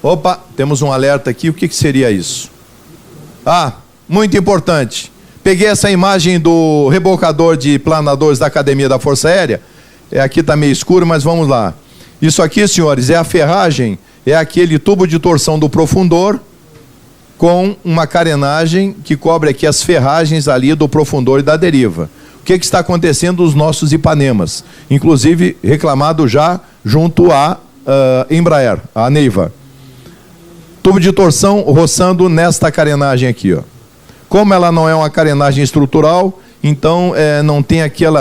Opa, temos um alerta aqui, o que seria isso? Muito importante. Peguei essa imagem do rebocador de planadores da Academia da Força Aérea. Aqui está meio escuro, mas vamos lá. Isso aqui, senhores, é a ferragem, é aquele tubo de torção do profundor com uma carenagem que cobre aqui as ferragens ali do profundor e da deriva. O que está acontecendo nos nossos Ipanemas? Inclusive, reclamado já junto à Embraer, a Neiva. Tubo de torção roçando nesta carenagem aqui, Como ela não é uma carenagem estrutural, então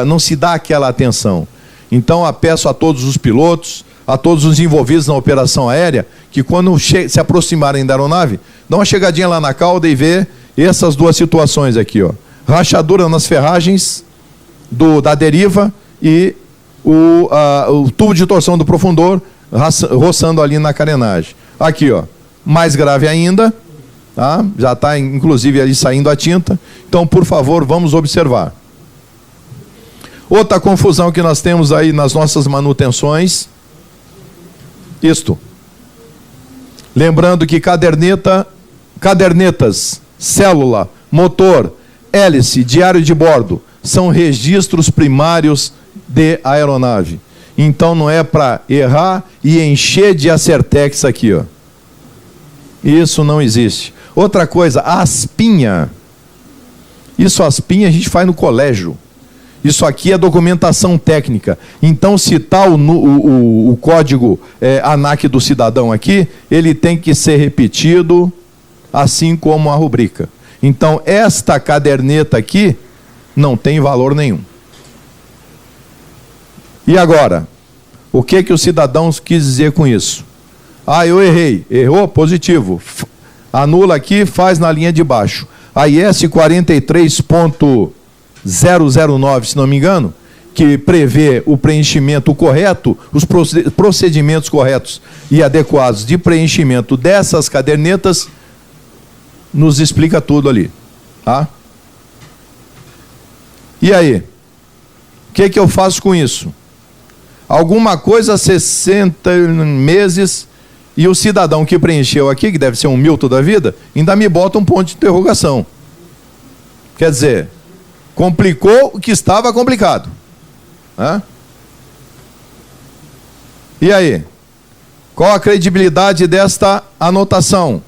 não se dá aquela atenção. Então, peço a todos os pilotos, a todos os envolvidos na operação aérea, que quando se aproximarem da aeronave, dá uma chegadinha lá na cauda e vê essas duas situações aqui, rachadura nas ferragens da deriva e o tubo de torção do profundor roçando ali na carenagem. Aqui, mais grave ainda, já está inclusive ali saindo a tinta. Então, por favor, vamos observar. Outra confusão que nós temos aí nas nossas manutenções, isto. Lembrando que cadernetas, célula, motor, hélice, diário de bordo, são registros primários de aeronave. Então não é para errar e encher de acertex aqui, Isso não existe. Outra coisa, aspinha. Aspinha a gente faz no colégio. Isso aqui é documentação técnica. Então, se está o código ANAC do cidadão aqui, ele tem que ser repetido, assim como a rubrica. Então, esta caderneta aqui não tem valor nenhum. E agora? O que o cidadão quis dizer com isso? Eu errei. Errou? Positivo. Anula aqui, faz na linha de baixo. A IS 43.009, se não me engano, que prevê o preenchimento correto, os procedimentos corretos e adequados de preenchimento dessas cadernetas, nos explica tudo ali. E aí? O que eu faço com isso? Alguma coisa 60 meses e o cidadão que preencheu aqui, que deve ser um Milton da vida, ainda me bota um ponto de interrogação. Quer dizer, complicou o que estava complicado. E aí? Qual a credibilidade desta anotação?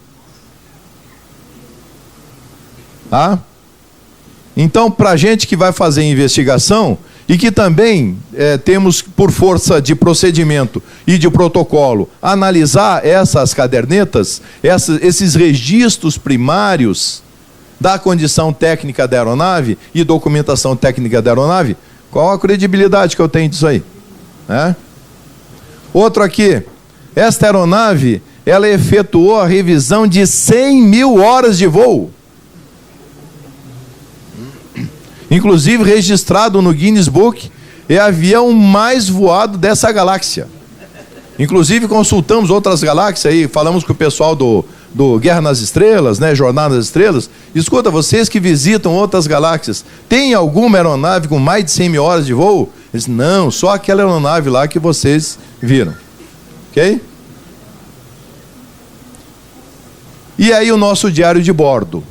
Então, para a gente que vai fazer investigação, e que também temos, por força de procedimento e de protocolo, analisar essas cadernetas, esses registros primários da condição técnica da aeronave e documentação técnica da aeronave, qual a credibilidade que eu tenho disso aí? Outro aqui, esta aeronave, ela efetuou a revisão de 100 mil horas de voo. Inclusive registrado no Guinness Book, é o avião mais voado dessa galáxia. Inclusive consultamos outras galáxias aí, falamos com o pessoal do Guerra nas Estrelas, Jornada nas Estrelas. Escuta, vocês que visitam outras galáxias, tem alguma aeronave com mais de 100 mil horas de voo? Eles, não, só aquela aeronave lá que vocês viram. Ok? E aí o nosso diário de bordo.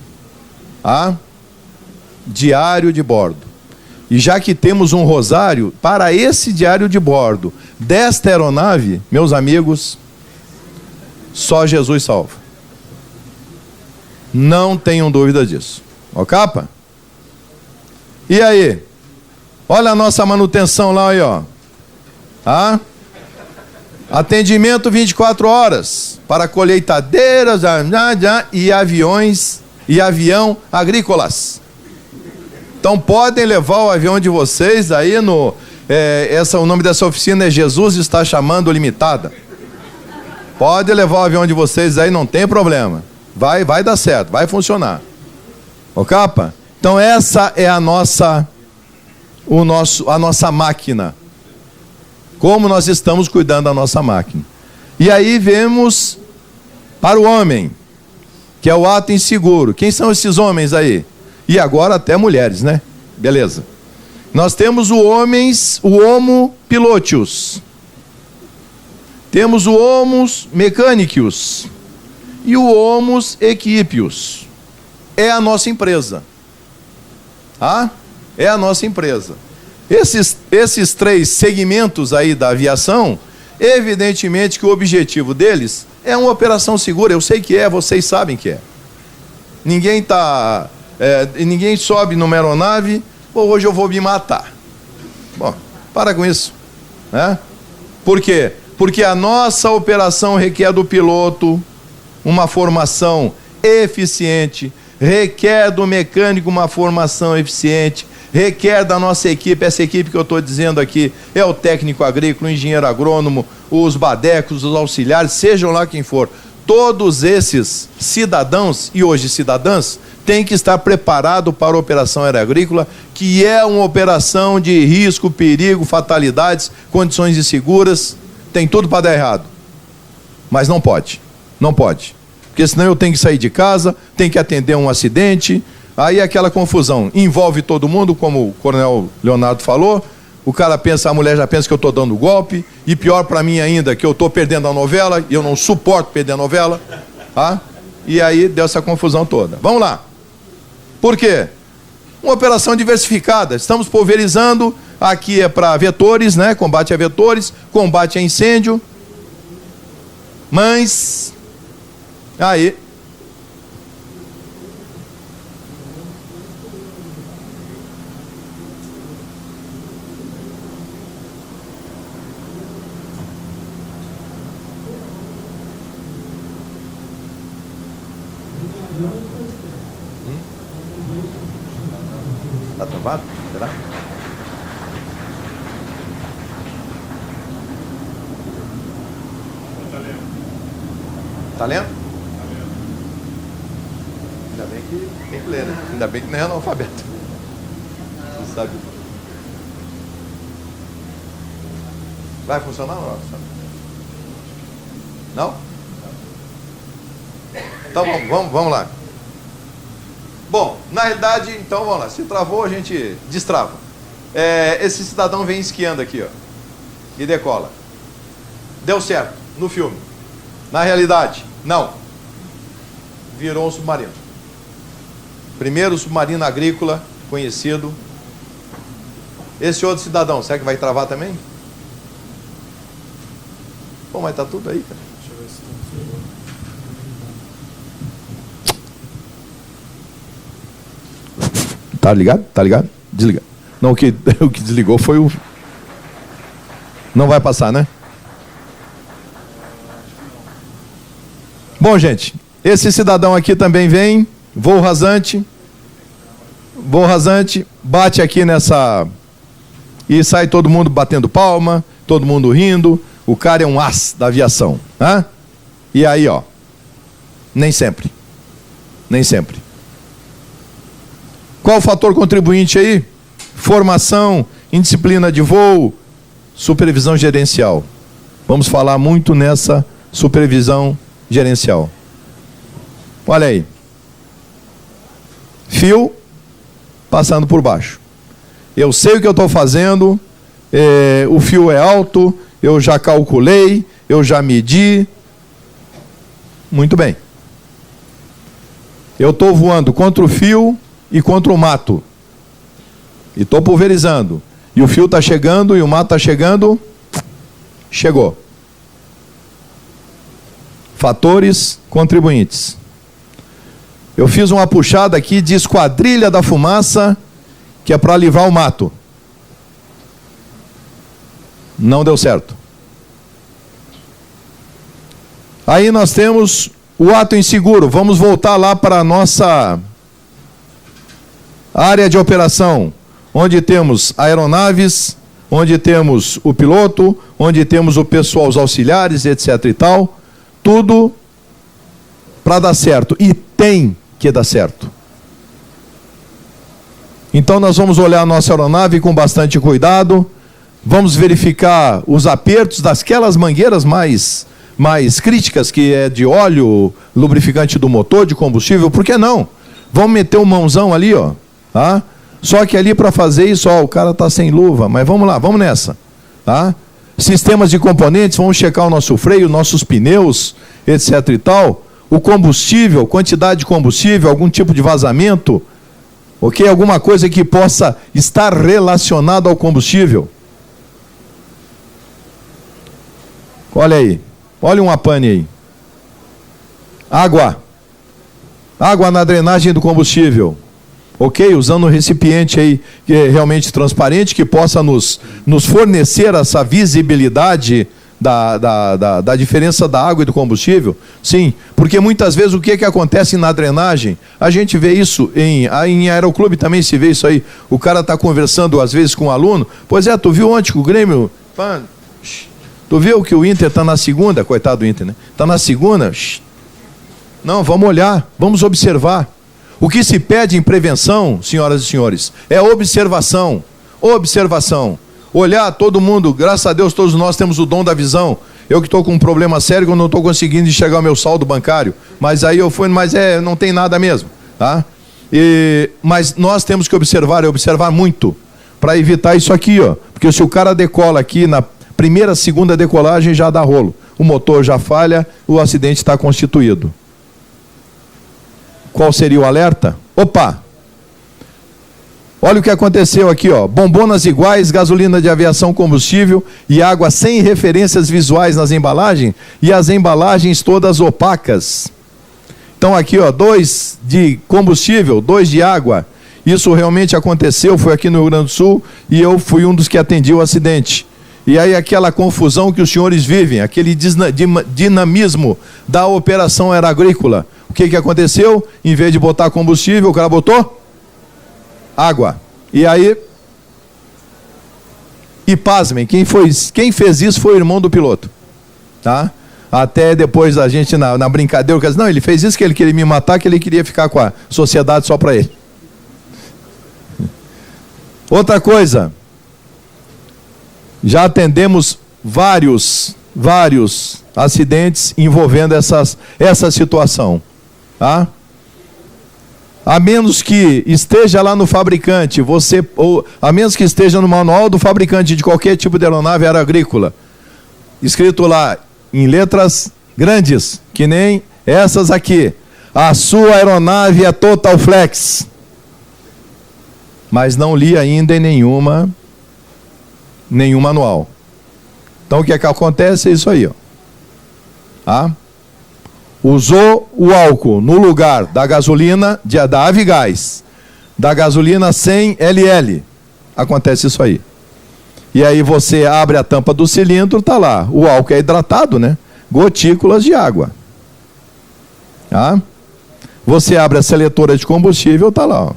Diário de bordo. E já que temos um rosário, para esse diário de bordo desta aeronave, meus amigos, só Jesus salva. Não tenham dúvida disso. Ó, capa? E aí? Olha a nossa manutenção lá aí, ó. Atendimento 24 horas para colheitadeiras e aviões e avião agrícolas. Então podem levar o avião de vocês aí no... o nome dessa oficina é Jesus Está Chamando Limitada. Pode levar o avião de vocês aí, não tem problema. Vai dar certo, vai funcionar. Ô, capa? Então essa é a nossa máquina. Como nós estamos cuidando da nossa máquina. E aí vemos para o homem, que é o ato inseguro. Quem são esses homens aí? E agora até mulheres, né? Beleza. Nós temos o homo pilotius. Temos o homus mechanicus. E o homus equipius. É a nossa empresa. É a nossa empresa. Esses 3 segmentos aí da aviação, evidentemente que o objetivo deles é uma operação segura. Eu sei que é, vocês sabem que é. Ninguém sobe numa aeronave, hoje eu vou me matar. Bom, para com isso. Por quê? Porque a nossa operação requer do piloto uma formação eficiente, requer do mecânico uma formação eficiente, requer da nossa equipe, essa equipe que eu estou dizendo aqui, é o técnico agrícola, o engenheiro agrônomo, os badecos, os auxiliares, sejam lá quem for. Todos esses cidadãos, e hoje cidadãs, têm que estar preparados para a operação aeroagrícola, que é uma operação de risco, perigo, fatalidades, condições inseguras, tem tudo para dar errado. Mas não pode. Porque senão eu tenho que sair de casa, tenho que atender um acidente, aí aquela confusão envolve todo mundo, como o coronel Leonardo falou, a mulher já pensa que eu estou dando golpe, e pior para mim ainda, que eu estou perdendo a novela, e eu não suporto perder a novela, e aí deu essa confusão toda. Vamos lá. Por quê? Uma operação diversificada, estamos pulverizando, aqui é para vetores, né? Combate a vetores, combate a incêndio, mas, aí, tá travado? Será? Tá lendo? Ainda bem que tem que ler, né? Ainda bem que não é analfabeto. Você sabe. Vai funcionar ou não? Não? Então vamos lá. Bom, na realidade, então vamos lá. Se travou, a gente destrava. Esse cidadão vem esquiando aqui, ó, e decola. Deu certo no filme. Na realidade, não. Virou um submarino. Primeiro submarino agrícola conhecido. Esse outro cidadão, será que vai travar também? Pô, mas tá tudo aí, cara. Deixa eu ver se tá ligado? Tá ligado? Desliga. Não, o que desligou foi o... Não vai passar, né? Bom, gente, esse cidadão aqui também vem, voo rasante, bate aqui nessa... E sai todo mundo batendo palma, todo mundo rindo, o cara é um as da aviação. E aí, ó, nem sempre. Qual o fator contribuinte aí? Formação, indisciplina de voo, supervisão gerencial. Vamos falar muito nessa supervisão gerencial. Olha aí. Fio passando por baixo. Eu sei o que eu estou fazendo, o fio é alto, eu já calculei, eu já medi. Muito bem. eu estou voando contra o fio e contra o mato. E estou pulverizando. E o fio está chegando e o mato está chegando. Chegou. Fatores contribuintes. Eu fiz uma puxada aqui de esquadrilha da fumaça, que é para livrar o mato. Não deu certo. Aí nós temos o ato inseguro. Vamos voltar lá para a nossa área de operação, onde temos aeronaves, onde temos o piloto, onde temos o pessoal, os auxiliares, etc. e tal. Tudo para dar certo. E tem que dar certo. Então nós vamos olhar a nossa aeronave com bastante cuidado. Vamos verificar os apertos daquelas mangueiras mais críticas, que é de óleo, lubrificante do motor, de combustível. Por que não? Vamos meter um mãozão ali, ó. Tá? Só que ali para fazer isso, ó, o cara está sem luva. Mas vamos lá, vamos nessa. Tá? Sistemas de componentes, vamos checar o nosso freio, nossos pneus, etc. e tal. O combustível, quantidade de combustível, algum tipo de vazamento, ok? Alguma coisa que possa estar relacionada ao combustível. Olha aí, olha uma pane aí. Água na drenagem do combustível, ok? Usando um recipiente aí que é realmente transparente, que possa nos fornecer essa visibilidade da diferença da água e do combustível. Sim, porque muitas vezes o que acontece na drenagem, a gente vê isso em aeroclube também se vê isso aí. O cara está conversando às vezes com um aluno, pois é, tu viu ontem que o Grêmio, tu viu que o Inter está na segunda, coitado do Inter, né? Está na segunda, não, vamos olhar, vamos observar. O que se pede em prevenção, senhoras e senhores, é observação. Olhar todo mundo, graças a Deus todos nós temos o dom da visão. Eu que estou com um problema sério, que eu não estou conseguindo enxergar o meu saldo bancário. Mas aí eu fui, não tem nada mesmo. Tá? Mas nós temos que observar muito, para evitar isso aqui, ó. Porque se o cara decola aqui na primeira, segunda decolagem, já dá rolo. O motor já falha, o acidente está constituído. Qual seria o alerta? Opa! Olha o que aconteceu aqui, ó. Bombonas iguais, gasolina de aviação, combustível e água sem referências visuais nas embalagens e as embalagens todas opacas. Então aqui, ó, 2 de combustível, 2 de água. Isso realmente aconteceu, foi aqui no Rio Grande do Sul e eu fui um dos que atendi o acidente. E aí aquela confusão que os senhores vivem, aquele dinamismo da operação aeroagrícola. O que aconteceu? Em vez de botar combustível, o cara botou água. E aí, pasmem, quem fez isso foi o irmão do piloto. Tá? Até depois a gente na brincadeira, não, ele fez isso que ele queria me matar, que ele queria ficar com a sociedade só para ele. Outra coisa, já atendemos vários acidentes envolvendo essa situação. Tá? A menos que esteja lá no fabricante, a menos que esteja no manual do fabricante de qualquer tipo de aeronave aeroagrícola, escrito lá em letras grandes, que nem essas aqui, a sua aeronave é Total Flex. Mas não li ainda em nenhum manual. Então o que acontece é isso aí, ó. Tá? Usou o álcool no lugar da gasolina, da Avigás, da gasolina 100 LL. Acontece isso aí. E aí você abre a tampa do cilindro, tá lá. O álcool é hidratado, né? Gotículas de água. Tá? Você abre a seletora de combustível, tá lá. Ó.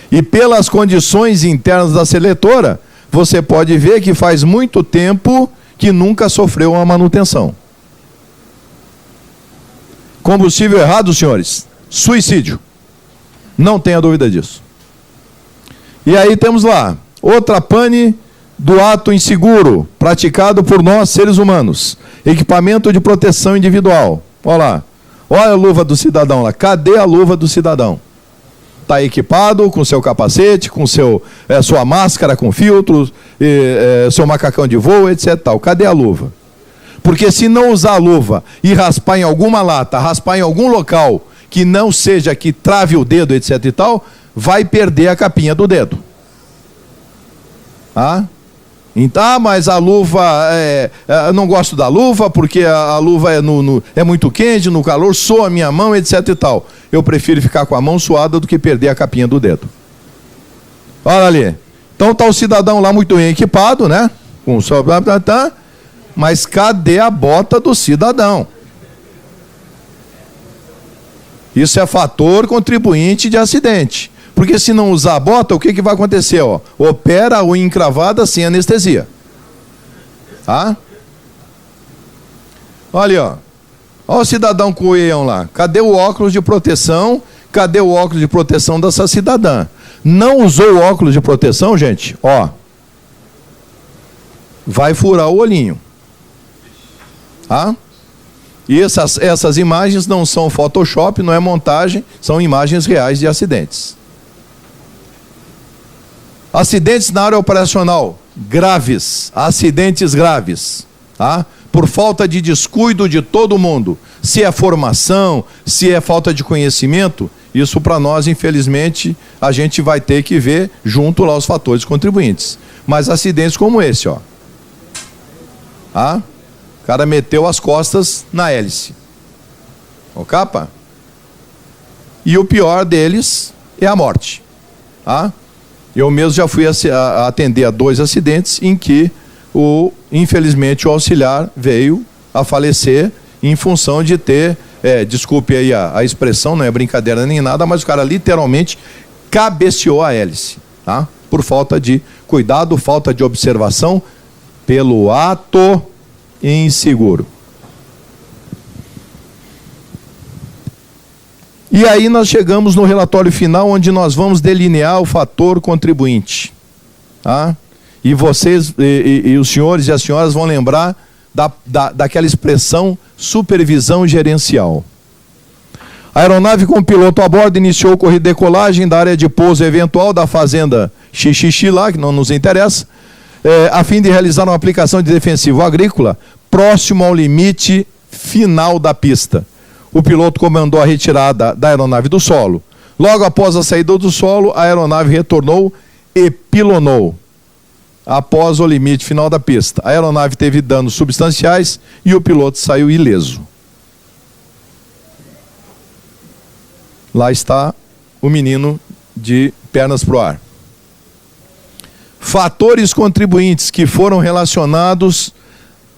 E pelas condições internas da seletora, você pode ver que faz muito tempo que nunca sofreu uma manutenção. Combustível errado, senhores, suicídio. Não tenha dúvida disso. E aí temos lá, outra pane do ato inseguro, praticado por nós, seres humanos. Equipamento de proteção individual. Olha lá. Olha a luva do cidadão lá. Cadê a luva do cidadão? Está equipado com seu capacete, com sua máscara com filtros, seu macacão de voo, etc. Tal. Cadê a luva? Porque se não usar a luva e raspar em alguma lata, raspar em algum local que não seja que trave o dedo, etc e tal, vai perder a capinha do dedo. Então, mas a luva, eu não gosto da luva porque a luva é muito quente, no calor, soa a minha mão, etc e tal. Eu prefiro ficar com a mão suada do que perder a capinha do dedo. Olha ali. Então está o cidadão lá muito bem equipado, né? Com mas cadê a bota do cidadão? Isso é fator contribuinte de acidente. Porque se não usar a bota, o que vai acontecer? Opera a unha encravada sem anestesia. Tá? Olha, olha o cidadão com o oião lá. Cadê o óculos de proteção? Cadê o óculos de proteção dessa cidadã? Não usou o óculos de proteção, gente? Vai furar o olhinho. Tá? E essas imagens não são Photoshop, não é montagem, são imagens reais de acidentes. Acidentes na área operacional, graves, acidentes graves, tá? Por falta de descuido de todo mundo. Se é formação, se é falta de conhecimento, isso para nós, infelizmente, a gente vai ter que ver junto lá os fatores contribuintes. Mas acidentes como esse, tá? O cara meteu as costas na hélice. Capa? E o pior deles é a morte. Tá? Eu mesmo já fui atender a 2 acidentes em que, infelizmente, o auxiliar veio a falecer em função de ter, desculpe aí a expressão, não é brincadeira nem nada, mas o cara literalmente cabeceou a hélice. Tá? Por falta de cuidado, falta de observação, pelo ato inseguro. E aí nós chegamos no relatório final, onde nós vamos delinear o fator contribuinte. Tá? E vocês, e os senhores e as senhoras vão lembrar daquela expressão supervisão gerencial. A aeronave com piloto a bordo iniciou corrida de decolagem da área de pouso eventual da fazenda Xixixi lá, que não nos interessa, a fim de realizar uma aplicação de defensivo agrícola próximo ao limite final da pista. O piloto comandou a retirada da aeronave do solo. Logo após a saída do solo, a aeronave retornou e pilonou após o limite final da pista. A aeronave teve danos substanciais e o piloto saiu ileso. Lá está o menino de pernas pro ar. Fatores contribuintes que foram relacionados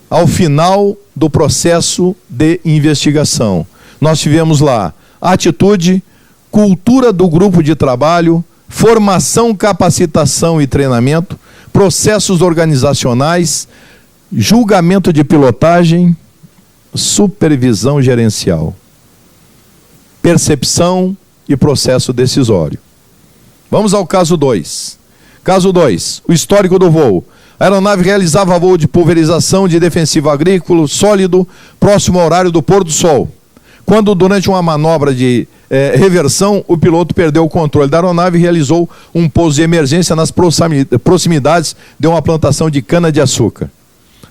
ao final do processo de investigação. Nós tivemos lá atitude, cultura do grupo de trabalho, formação, capacitação e treinamento, processos organizacionais, julgamento de pilotagem, supervisão gerencial, percepção e processo decisório. Vamos ao caso 2. Caso 2, o histórico do voo. A aeronave realizava voo de pulverização de defensivo agrícola sólido próximo ao horário do pôr do sol. Quando, durante uma manobra de reversão, o piloto perdeu o controle da aeronave e realizou um pouso de emergência nas proximidades de uma plantação de cana-de-açúcar.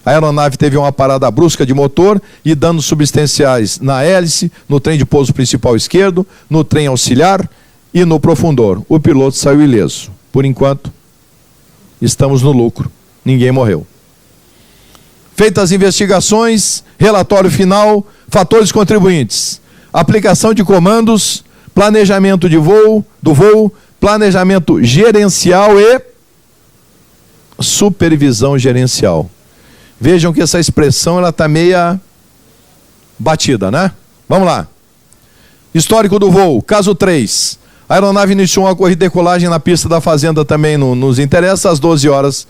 A aeronave teve uma parada brusca de motor e danos substanciais na hélice, no trem de pouso principal esquerdo, no trem auxiliar e no profundor. O piloto saiu ileso. Por enquanto, estamos no lucro. Ninguém morreu. Feitas as investigações, relatório final, fatores contribuintes, aplicação de comandos, planejamento do voo, planejamento gerencial e supervisão gerencial. Vejam que essa expressão ela está meia batida, né? Vamos lá. Histórico do voo, caso 3. A aeronave iniciou uma corrida de decolagem na pista da fazenda, também nos interessa, às 12 horas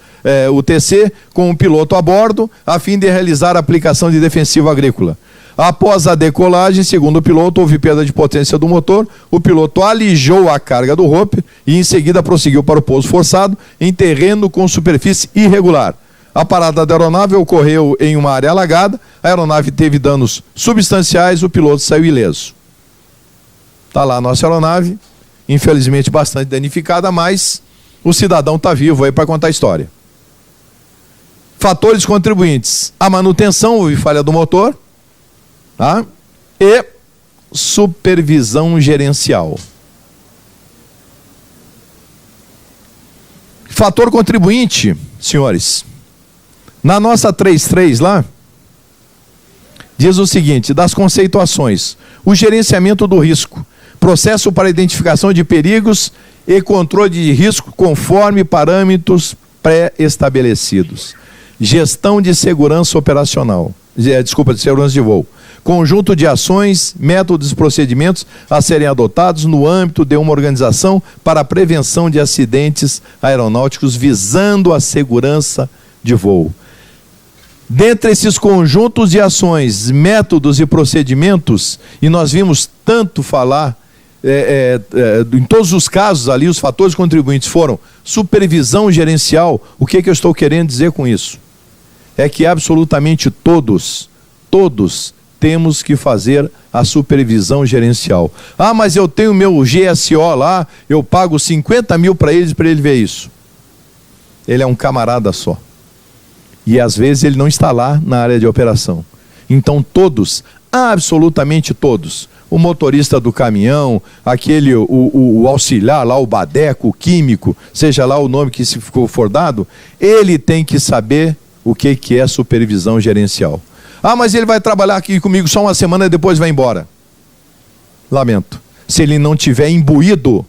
UTC, com um piloto a bordo, a fim de realizar a aplicação de defensivo agrícola. Após a decolagem, segundo o piloto, houve perda de potência do motor, o piloto alijou a carga do rope e em seguida prosseguiu para o pouso forçado em terreno com superfície irregular. A parada da aeronave ocorreu em uma área alagada, a aeronave teve danos substanciais, o piloto saiu ileso. Está lá a nossa aeronave, infelizmente bastante danificada, mas o cidadão está vivo aí para contar a história. Fatores contribuintes: a manutenção, houve falha do motor, tá? E supervisão gerencial. Fator contribuinte, senhores. Na nossa 3.3 lá, diz o seguinte, das conceituações: o gerenciamento do risco, processo para identificação de perigos e controle de risco conforme parâmetros pré-estabelecidos. Gestão de segurança operacional, de segurança de voo. Conjunto de ações, métodos e procedimentos a serem adotados no âmbito de uma organização para a prevenção de acidentes aeronáuticos visando a segurança de voo. Dentre esses conjuntos de ações, métodos e procedimentos, e nós vimos tanto falar, em todos os casos ali, os fatores contribuintes foram supervisão gerencial. O que eu estou querendo dizer com isso? É que absolutamente todos temos que fazer a supervisão gerencial. Ah, mas eu tenho meu GSO lá, eu pago 50 mil para ele ver isso. Ele é um camarada só. E às vezes ele não está lá na área de operação. Então todos, absolutamente todos, o motorista do caminhão, o auxiliar lá, o badeco, o químico, seja lá o nome que se for dado, ele tem que saber o que é supervisão gerencial. Ah, mas ele vai trabalhar aqui comigo só uma semana e depois vai embora. Lamento. Se ele não tiver imbuído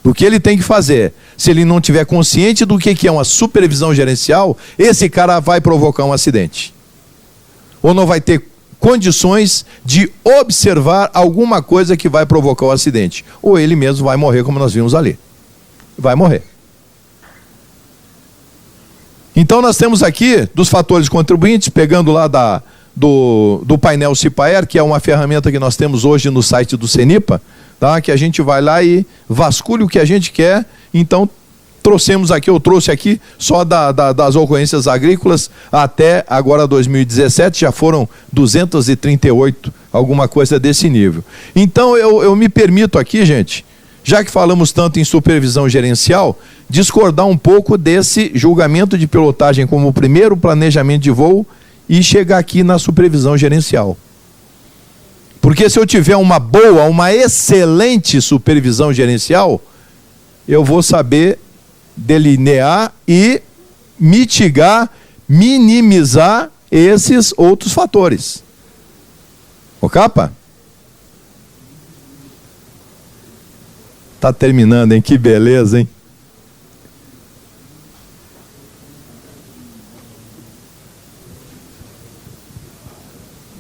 do que ele tem que fazer, se ele não tiver consciente do que é uma supervisão gerencial, esse cara vai provocar um acidente. Ou não vai ter condições de observar alguma coisa que vai provocar o acidente. Ou ele mesmo vai morrer, como nós vimos ali. Vai morrer. Então nós temos aqui, dos fatores contribuintes, pegando lá do painel CIPAER, que é uma ferramenta que nós temos hoje no site do CENIPA, tá? Que a gente vai lá e vasculha o que a gente quer. Então eu trouxe aqui só das ocorrências agrícolas até agora 2017, já foram 238, alguma coisa desse nível. Então eu me permito aqui, gente, já que falamos tanto em supervisão gerencial, discordar um pouco desse julgamento de pilotagem como o primeiro planejamento de voo e chegar aqui na supervisão gerencial. Porque se eu tiver uma excelente supervisão gerencial, eu vou saber delinear e mitigar, minimizar esses outros fatores. Ô capa? Tá terminando, hein? Que beleza, hein?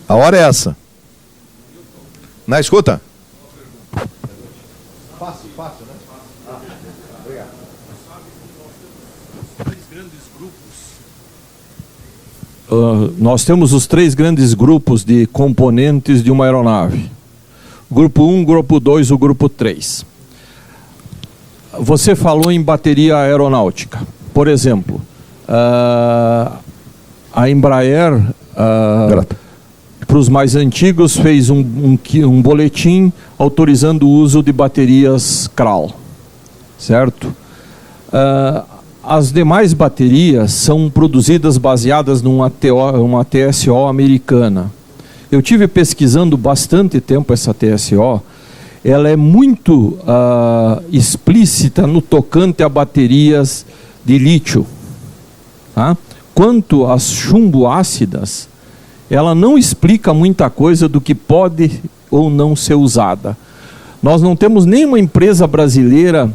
A hora é essa. Na escuta? Fácil, né? Obrigado. Nós temos os 3 grandes grupos de componentes de uma aeronave. Grupo 1, grupo 2, o grupo 3. Você falou em bateria aeronáutica. Por exemplo, a Embraer, para os mais antigos, fez um boletim autorizando o uso de baterias Kral, certo? As demais baterias são produzidas baseadas numa TSO americana. Eu tive pesquisando bastante tempo essa TSO. Ela é muito explícita no tocante a baterias de lítio. Tá? Quanto às chumbo-ácidas, ela não explica muita coisa do que pode ou não ser usada. Nós não temos nenhuma empresa brasileira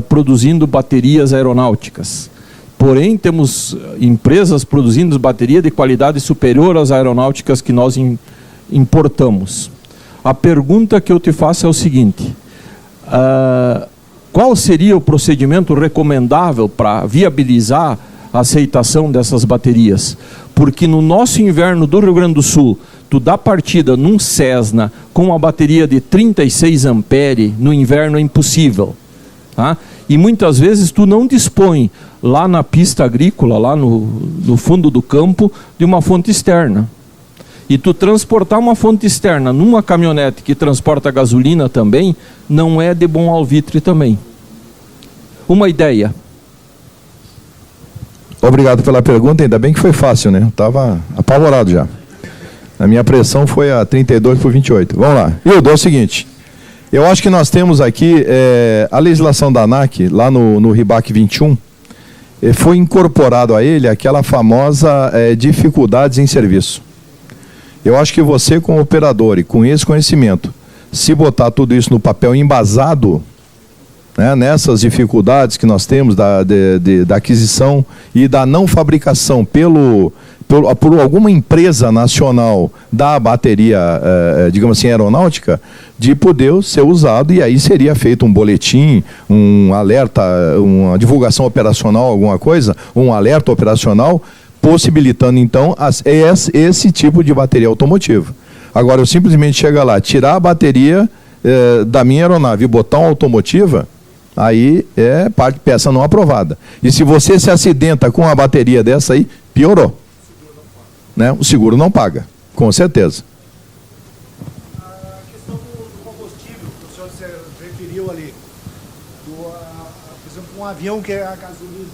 produzindo baterias aeronáuticas. Porém, temos empresas produzindo baterias de qualidade superior às aeronáuticas que nós importamos. A pergunta que eu te faço é o seguinte: qual seria o procedimento recomendável para viabilizar a aceitação dessas baterias? Porque no nosso inverno do Rio Grande do Sul, tu dá partida num Cessna com uma bateria de 36 ampere, no inverno é impossível. Tá? E muitas vezes tu não dispõe lá na pista agrícola, lá no fundo do campo, de uma fonte externa. E tu transportar uma fonte externa numa caminhonete que transporta gasolina também, não é de bom alvitre também. Uma ideia. Obrigado pela pergunta, ainda bem que foi fácil, né? Eu estava apavorado já. A minha pressão foi a 32/28. Vamos lá. Hildo, é o seguinte. Eu acho que nós temos aqui a legislação da ANAC, lá no RIBAC 21, foi incorporado a ele aquela famosa dificuldades em serviço. Eu acho que você, como operador e com esse conhecimento, se botar tudo isso no papel embasado, né, nessas dificuldades que nós temos da aquisição e da não fabricação por alguma empresa nacional da bateria, digamos assim, aeronáutica, de poder ser usado, e aí seria feito um boletim, um alerta, uma divulgação operacional, alguma coisa, um alerta operacional, possibilitando então esse tipo de bateria automotiva. Agora, eu simplesmente chegar lá, tirar a bateria da minha aeronave e botar uma automotiva, aí é peça não aprovada. E se você se acidenta com a bateria dessa aí, piorou. Né? O seguro não paga, com certeza. A questão do combustível, que o senhor se referiu ali, por exemplo, um avião que é a gasolina,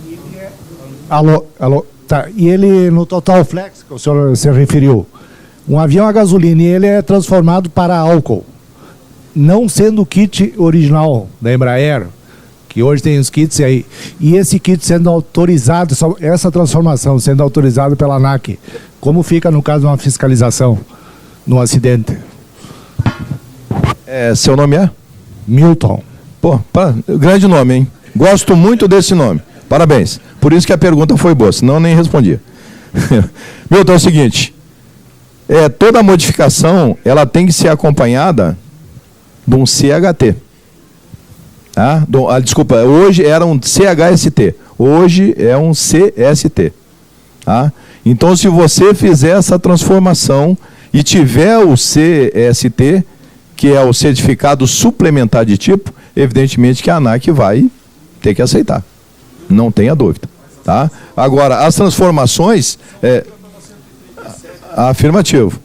e ele alô, tá, e ele no Total Flex, que o senhor se referiu, um avião a gasolina e ele é transformado para álcool, não sendo o kit original da Embraer, que hoje tem os kits aí, e esse kit sendo autorizado, essa transformação sendo autorizada pela ANAC, como fica no caso de uma fiscalização, num acidente? Seu nome é? Milton. Pô, grande nome, hein? Gosto muito desse nome. Parabéns. Por isso que a pergunta foi boa, senão eu nem respondia. Milton, é o seguinte, toda modificação, ela tem que ser acompanhada de um CHT. Desculpa, hoje era um CHST, hoje é um CST. Então, se você fizer essa transformação e tiver o CST, que é o certificado suplementar de tipo, evidentemente que a ANAC vai ter que aceitar. Não tenha dúvida. Tá? Agora, as transformações... afirmativo.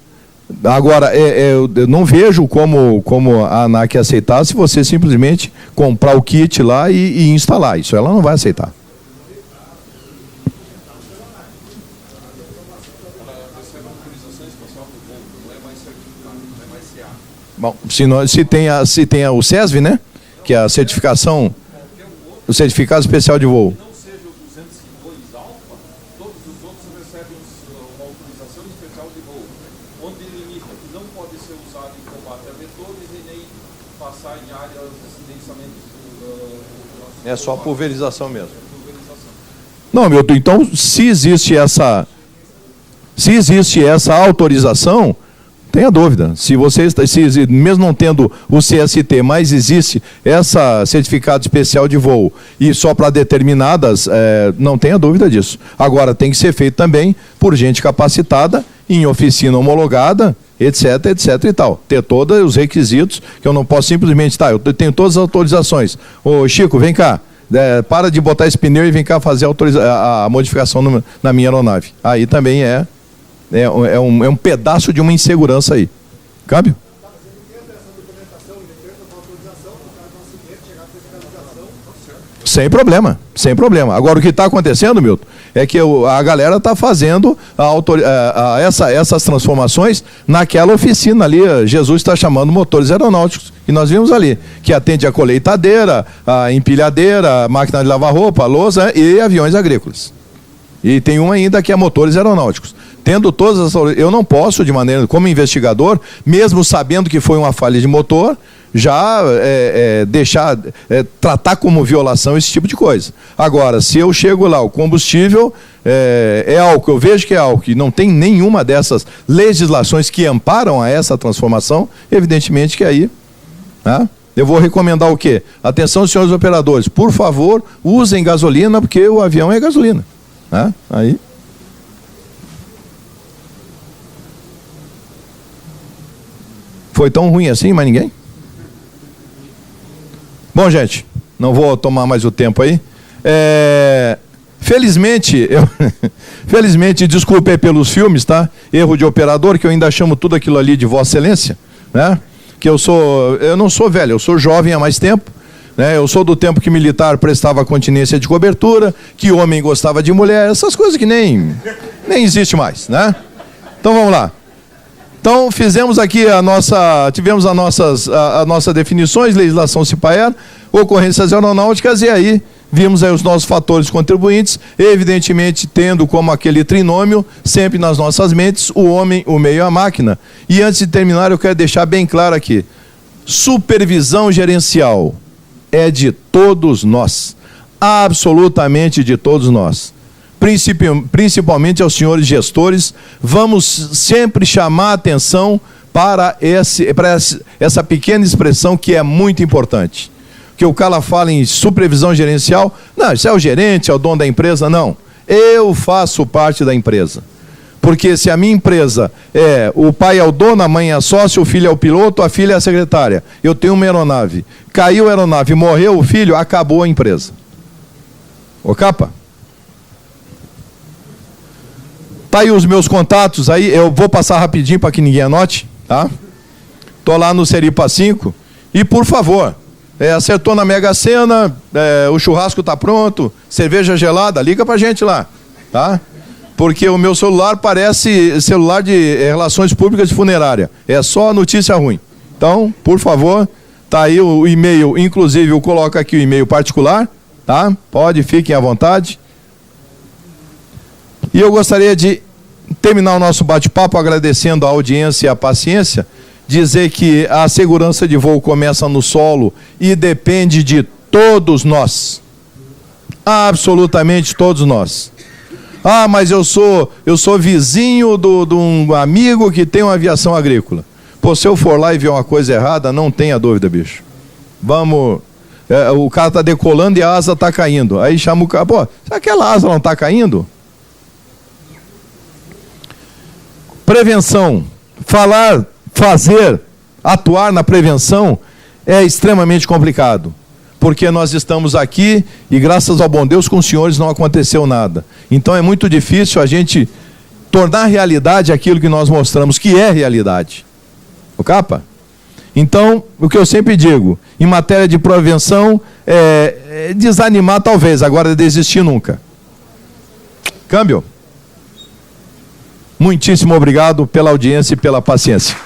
Agora, eu não vejo como a ANAC aceitar se você simplesmente comprar o kit lá e instalar. Isso ela não vai aceitar. Bom, se tem o CESV, né? Que é a certificação, o certificado especial de voo. É só pulverização mesmo. Não, Milton, então se existe essa autorização, tenha dúvida. Se mesmo não tendo o CST, mas existe essa certificado especial de voo e só para determinadas, não tenha dúvida disso. Agora tem que ser feito também por gente capacitada, em oficina homologada, etc, etc e tal. Ter todos os requisitos, que eu não posso simplesmente, eu tenho todas as autorizações. Ô Chico, vem cá, para de botar esse pneu e vem cá fazer a modificação na minha aeronave. Aí também é um pedaço de uma insegurança aí. Cabe? Sem problema, sem problema. Agora, o que está acontecendo, Milton, é que a galera está fazendo essas transformações naquela oficina ali. Jesus está chamando motores aeronáuticos, que nós vimos ali, que atende a colheitadeira, a empilhadeira, a máquina de lavar roupa, a louça e aviões agrícolas. E tem um ainda que é motores aeronáuticos. Tendo todas as... Eu não posso, de maneira, como investigador, mesmo sabendo que foi uma falha de motor, já tratar como violação esse tipo de coisa. Agora, se eu chego lá, o combustível é álcool, eu vejo que é álcool, e não tem nenhuma dessas legislações que amparam a essa transformação, evidentemente que aí... eu vou recomendar o quê? Atenção, senhores operadores, por favor, usem gasolina, porque o avião é gasolina. Aí... Foi tão ruim assim, mais ninguém? Bom, gente, não vou tomar mais o tempo aí. Felizmente, felizmente, desculpe aí pelos filmes, tá? Erro de operador, que eu ainda chamo tudo aquilo ali de Vossa Excelência, né? Que eu não sou velho, eu sou jovem há mais tempo, né? Eu sou do tempo que militar prestava continência de cobertura, que homem gostava de mulher, essas coisas que nem existe mais, né? Então vamos lá. Então tivemos as nossas definições, legislação CIPAER, ocorrências aeronáuticas, e aí vimos aí os nossos fatores contribuintes, evidentemente tendo como aquele trinômio, sempre nas nossas mentes, o homem, o meio e a máquina. E antes de terminar, eu quero deixar bem claro aqui, supervisão gerencial é de todos nós, absolutamente de todos nós. Principalmente aos senhores gestores, vamos sempre chamar a atenção para essa pequena expressão que é muito importante. Que o cara fala em supervisão gerencial, não, isso é o gerente, é o dono da empresa, não. Eu faço parte da empresa. Porque se a minha empresa o pai é o dono, a mãe é sócio, o filho é o piloto, a filha é a secretária. Eu tenho uma aeronave. Caiu a aeronave, morreu o filho, acabou a empresa. Ô capa? Tá aí os meus contatos, aí eu vou passar rapidinho para que ninguém anote, tá? Tô lá no Seripa 5 e, por favor, acertou na Mega Sena, o churrasco tá pronto, cerveja gelada, liga pra gente lá, tá? Porque o meu celular parece celular de relações públicas de funerária, é só notícia ruim. Então, por favor, tá aí o e-mail, inclusive eu coloco aqui o e-mail particular, tá? Pode, fiquem à vontade. E eu gostaria de terminar o nosso bate-papo agradecendo a audiência e a paciência, dizer que a segurança de voo começa no solo e depende de todos nós, absolutamente todos nós. Ah, mas eu sou vizinho de um amigo que tem uma aviação agrícola. Pô, se eu for lá e ver uma coisa errada, não tenha dúvida, bicho. Vamos... o cara está decolando e a asa está caindo. Aí chama o cara, pô, se aquela asa não está caindo... Prevenção, fazer, atuar na prevenção é extremamente complicado, porque nós estamos aqui e graças ao bom Deus com os senhores não aconteceu nada. Então é muito difícil a gente tornar realidade aquilo que nós mostramos que é realidade. O capa? Então, o que eu sempre digo, em matéria de prevenção, desanimar talvez, agora desistir nunca. Câmbio. Muitíssimo obrigado pela audiência e pela paciência.